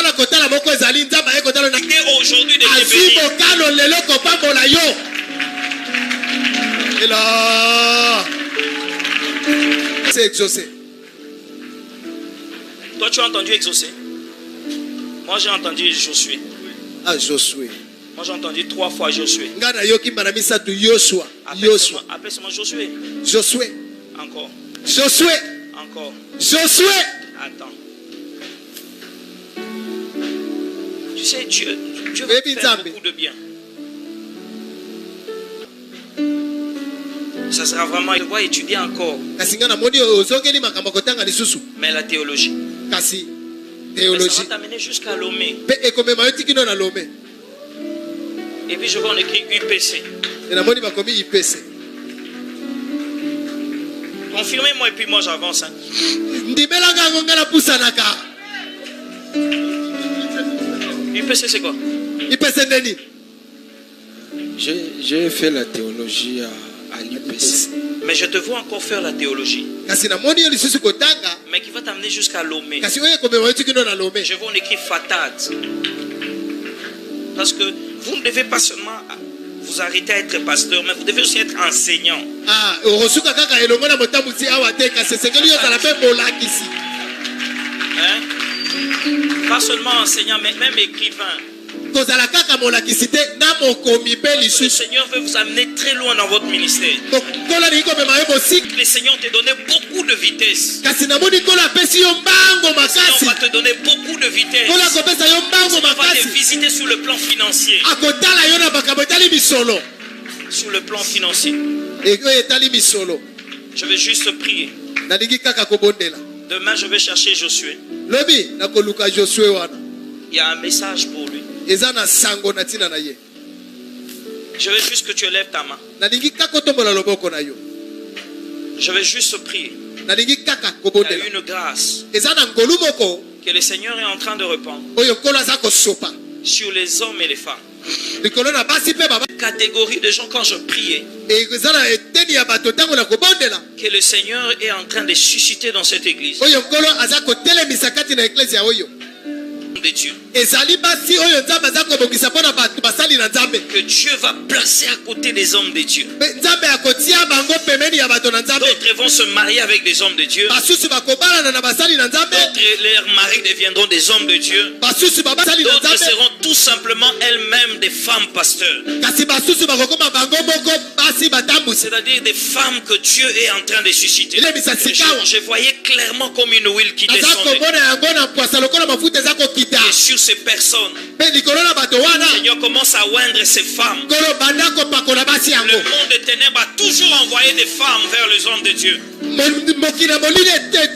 aujourd'hui de te bénir. C'est exaucé. Toi, tu as entendu exaucer? Moi, j'ai entendu Josué. Ah, Josué. Moi, j'ai entendu 3 fois Josué. Appelle-moi Josué. Josué. Encore. Josué. Encore. Josué. Attends. Tu sais, Dieu va faire beaucoup de bien. Ça sera vraiment, il va étudier encore. Mais la théologie. Théologie. Ça va t'amener jusqu'à Lomé. Et puis je vois on écrit UPC. Confirmez-moi et puis moi j'avance. Hein. UPC c'est quoi? J'ai fait la théologie à l'UPC. Mais je te vois encore faire la théologie. Mais qui va t'amener jusqu'à Lomé. Je vois on écrit Fatad. Parce que vous ne devez pas seulement vous arrêter à être pasteur, mais vous devez aussi être enseignant. Hein? Pas seulement enseignant, mais même écrivain. Le Seigneur veut vous amener très loin dans votre ministère. Le Seigneur t'a donné beaucoup de vitesse. Le Seigneur va te donner beaucoup de vitesse. Le Seigneur va te visiter sur le plan financier. Sur le plan financier. Je vais juste prier. Demain, je vais chercher Josué. Il y a un message pour lui. Je veux juste que tu élèves ta main. Je vais juste prier. Il y a une grâce que le Seigneur est en train de répandre sur les hommes et les femmes. Catégorie de gens, quand je priais, que le Seigneur est en train de susciter dans cette église. de Dieu. ezali basi oyo nzambe aza kobongisa mpo na bato basali na nzambe Que Dieu va placer à côté des hommes de Dieu. mpe nzambe akotia bango pembeni ya bato na nzambe D'autres vont se marier avec des hommes de Dieu. basusu bakobalana na basali na nzambe D'autres, leurs maris deviendront des hommes de Dieu. basusu babasali na D'autres nzambe seront tout simplement elles-mêmes des femmes pasteurs. kasi basusu bakokoma bango moko basi batambusi C'est-à-dire des femmes que Dieu est en train de susciter. Elebisa sikawa. Je voyais clairement comme une huile qui naza descendait. komona yango na mpwasa lokola mafuta eza kokita Et sur ces personnes, mpe likolo na bato wana le Seigneur commence à oindre ces femmes. kolo banda kopakola basi Le yango monde des ténèbres a toujours envoyé des femmes vers les hommes de Dieu. mokili na molili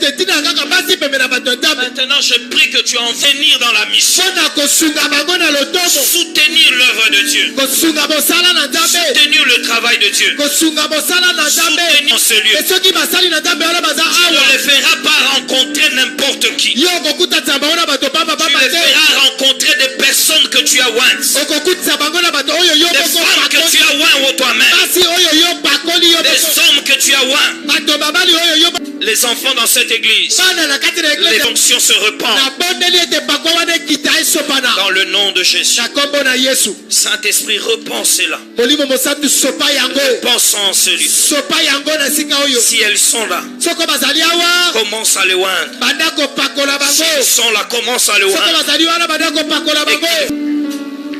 etina kaka basi pembe na bato ya nzambe Maintenant, je prie que tu en venir dans la mission. mpo na kosunga bango na lotomo Soutenir l'œuvre de Dieu. kosunga mosala na nzambe Soutenir le travail de Dieu. kosunga mosala na nzambe Soutenir ce lieu. mpe soki basali na nzambe wana baza Tu ne awa les feras pas rencontrer n'importe qui. yo okokutisa bango na bato Tu pambapamba les te feras rencontrer des personnes que tu as ointes. okokutisa bango na bato oyo yo Des moko femmes que tu pakoli as ointes toi-même. basi oyo yo pakoli yo Des moko hommes que tu as oints. bato babali oyo yo Les enfants dans cette église. bana na kati na Les eglise fonctions se repentent nabondeli ete pakwa wana ekita esopana dans le nom de Jésus. na kombo na yesu Saint-Esprit, repensez-la. molimo mosantu sopa yango Pensons en celui. sopa yango na esika oyo Si elles sont là, soko bazali awa commence à les oindre. banda kopakola Si bango elles sont là, commence à les soko oindre. bazali wana banda kopakola bango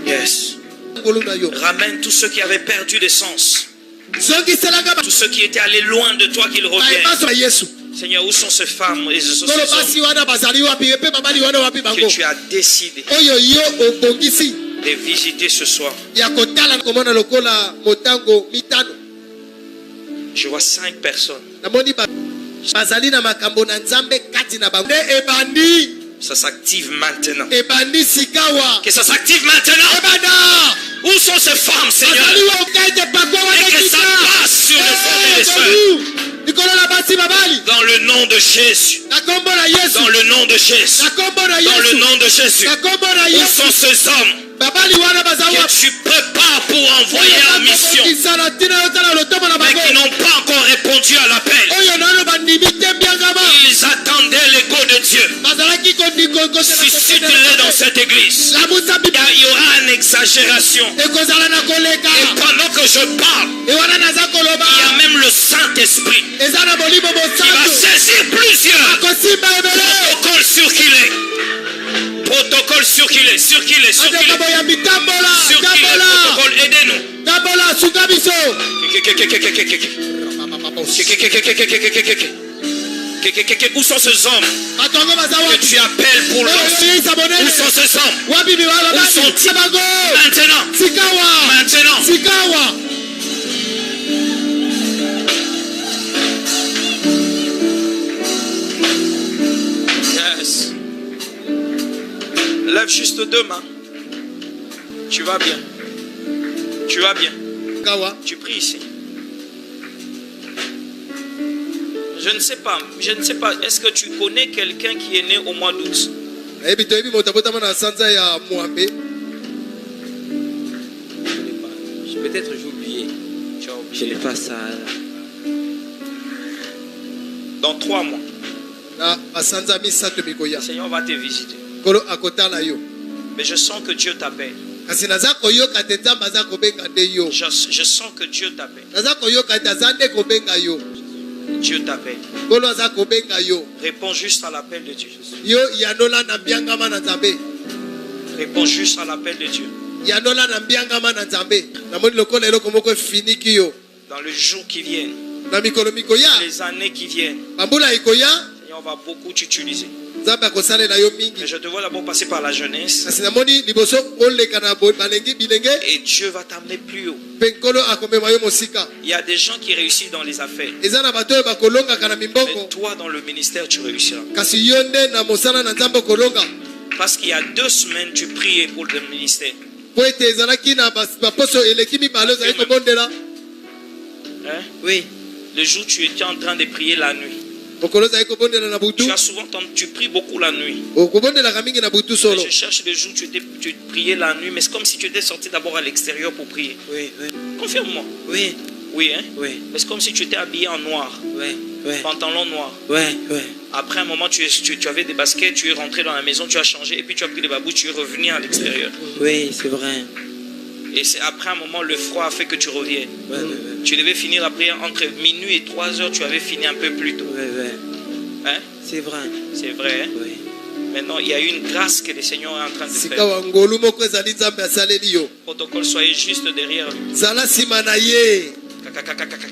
Yes. ngolu na yo Ramène tous ceux qui avaient perdu des sens. zongiselanga Tous ceux qui étaient allés loin de toi, qu'ils reviennent. bayebaso na yesu Seigneur, où sont ces femmes et ces kolo hommes basi wana bazali wapi epe babali wana wapi que bango tu as décidé oyo yo obongisi de visiter ce soir? ya kotala komona lokola motango mitano Je vois 5 personnes. namoni bazali na makambo na nzambe kati na bango nde ebandi Ça s'active maintenant. ebandi sikawa Que ça s'active maintenant. ebanda Où sont ces femmes, Seigneur? bazali wakaite pakwa Et que ça passe sur les hommes et les sœurs. likolo na basi babali Dans le nom de Jésus. na kombo na yesu Dans le nom de Jésus. na kombo na Dans le yesu nom de Jésus. na kombo na Où yesu sont ces hommes babali wana baza que wapi tu prépares pour envoyer en mission, okokisa na ntina yotala lotomo na mais bango qui n'ont pas encore répondu à l'appel? oyo nano bandimi te mbiangama Ils attendaient l'écho de Dieu. bazalaki Suscite-les dans cette église. labusa Il y aura une exagération. ekozala na koleka Et pendant que je parle, ewana naza koloba il y a même le Saint-Esprit eza na molimo qui va mosantu saisir plusieurs kosimba ebele protocoles sur qu'il est. Protocole sur qu'il est, sur qu'il est, sur qu'il makambo est. ya mitambola Sur qu'il est, tambola protocole, aidez-nous. tambola suka biso Où sont ces hommes bato yango baza que wapi tu appelles pour oyo lancer? yoyisa Où monene sont ces hommes wapi biwala Où basi sont-ils? bango Maintenant, sikawa maintenant. sikawa Yes. Lève juste 2 mains. Tu vas bien. Tu vas bien. sikawa Tu pries ici. Je ne sais pas. Est-ce que tu connais quelqu'un qui est né au mois d'août? nayebi toyebi moto abotama na sanza ya mwambe Peut-être j'ai oublié. Tu as Je n'ai oublié. pas ça. Dans 3 mois, na basanza misato mikoya le Seigneur va te visiter. kolo akotala yo Mais je sens que Dieu t'appelle. kasi naza koyoka te nzambe aza kobenga nde yo Je sens que Dieu t'appelle. naza koyoka te aza nde kobenga yo Dieu t'appelle. kolo aza kobenga yo Réponds juste à l'appel de Dieu. yo yanola na mbiangama na nzambe Réponds juste à l'appel de Dieu. yanola na mbiangama na nzambe namoni lokola eloko moko efiniki yo Dans les jours qui viennent, na mikolo mikoya les années qui viennent, bambula ekoya le Seigneur va beaucoup t'utiliser. nzambe akosalela yo Mais mingi je te vois d'abord passer par la jeunesse. kasi namoni liboso oleka na balengi bilenge Et Dieu va t'amener plus haut. mpe nkolo akomema yo mosika Il y a des gens qui réussissent dans les affaires. eza na bato oyo bakolongaka na Mais mimbongo toi, dans le ministère, tu réussiras. kasi yo nde na mosala na nzambe okolonga Parce qu'il y a 2 semaines, tu priais pour le ministère. po ete ezalaki na baposo eleki mibale ozali kobondela Hein? Oui. Le jour où tu étais en train de prier la nuit. mokolo ozali kobondela na butu Tu as souvent tu pries beaucoup la nuit. okobondelaka mingi na butu Mais solo je cherche le jour où tu priais la nuit, mais c'est comme si tu étais sorti d'abord à l'extérieur pour prier. Oui, oui. Confirme-moi. Oui. Oui, hein? Oui. Mais c'est comme si tu étais habillé en noir. Ouais. Ouais. Pantalon noir. Ouais. Ouais. Après un moment, tu avais des baskets, tu es rentré dans la maison, tu as changé, et puis tu as pris les babous, tu es revenu à l'extérieur. Oui, c'est vrai. Et c'est après un moment, le froid a fait que tu reviens. Ouais. Tu devais finir la prière entre minuit et 3 heures, tu avais fini un peu plus tôt. Ouais. Hein? C'est vrai. C'est vrai, hein? Oui. Maintenant, il y a une grâce que le Seigneur est en train de sika faire. wa ngolu moko ezali nzambe asaleli yo Protocole, soyez juste derrière lui. zala nsima na ye. Kakakakakaka.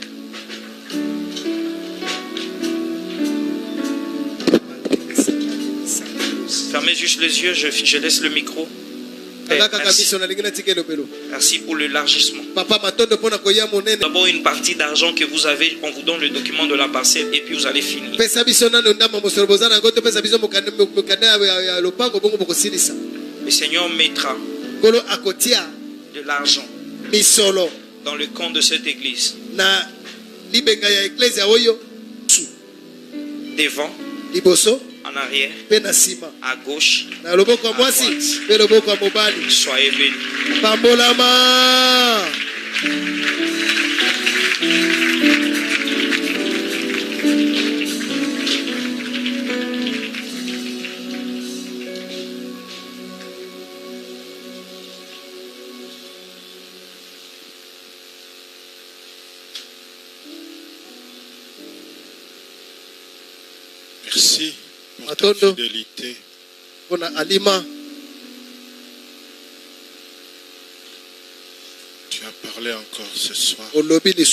Fermez juste les yeux, je laisse le micro. Père, kaka merci. miso nalingi natika elobelo Merci pour l'élargissement. papa matondo mpona koya monene D'abord une partie d'argent que vous avez, on vous donne le document de la parcelle et puis vous allez finir. pesa biso nano ndamba mosolo boza nango topesa biso mokanda ya lopango bongo bokosilisa Le Seigneur mettra nkolo akotia de l'argent misolo dans le compte de cette église. na libenga ya eklezia oyo Devant, liboso en arrière, mpe na nsima à gauche. na loboko ya mwasi mpe loboko ya mobali Soyez bénis. pambolama. Merci pour ta Matondo. fidélité. mpona alima Tu as parlé encore ce soir. olobi lisusu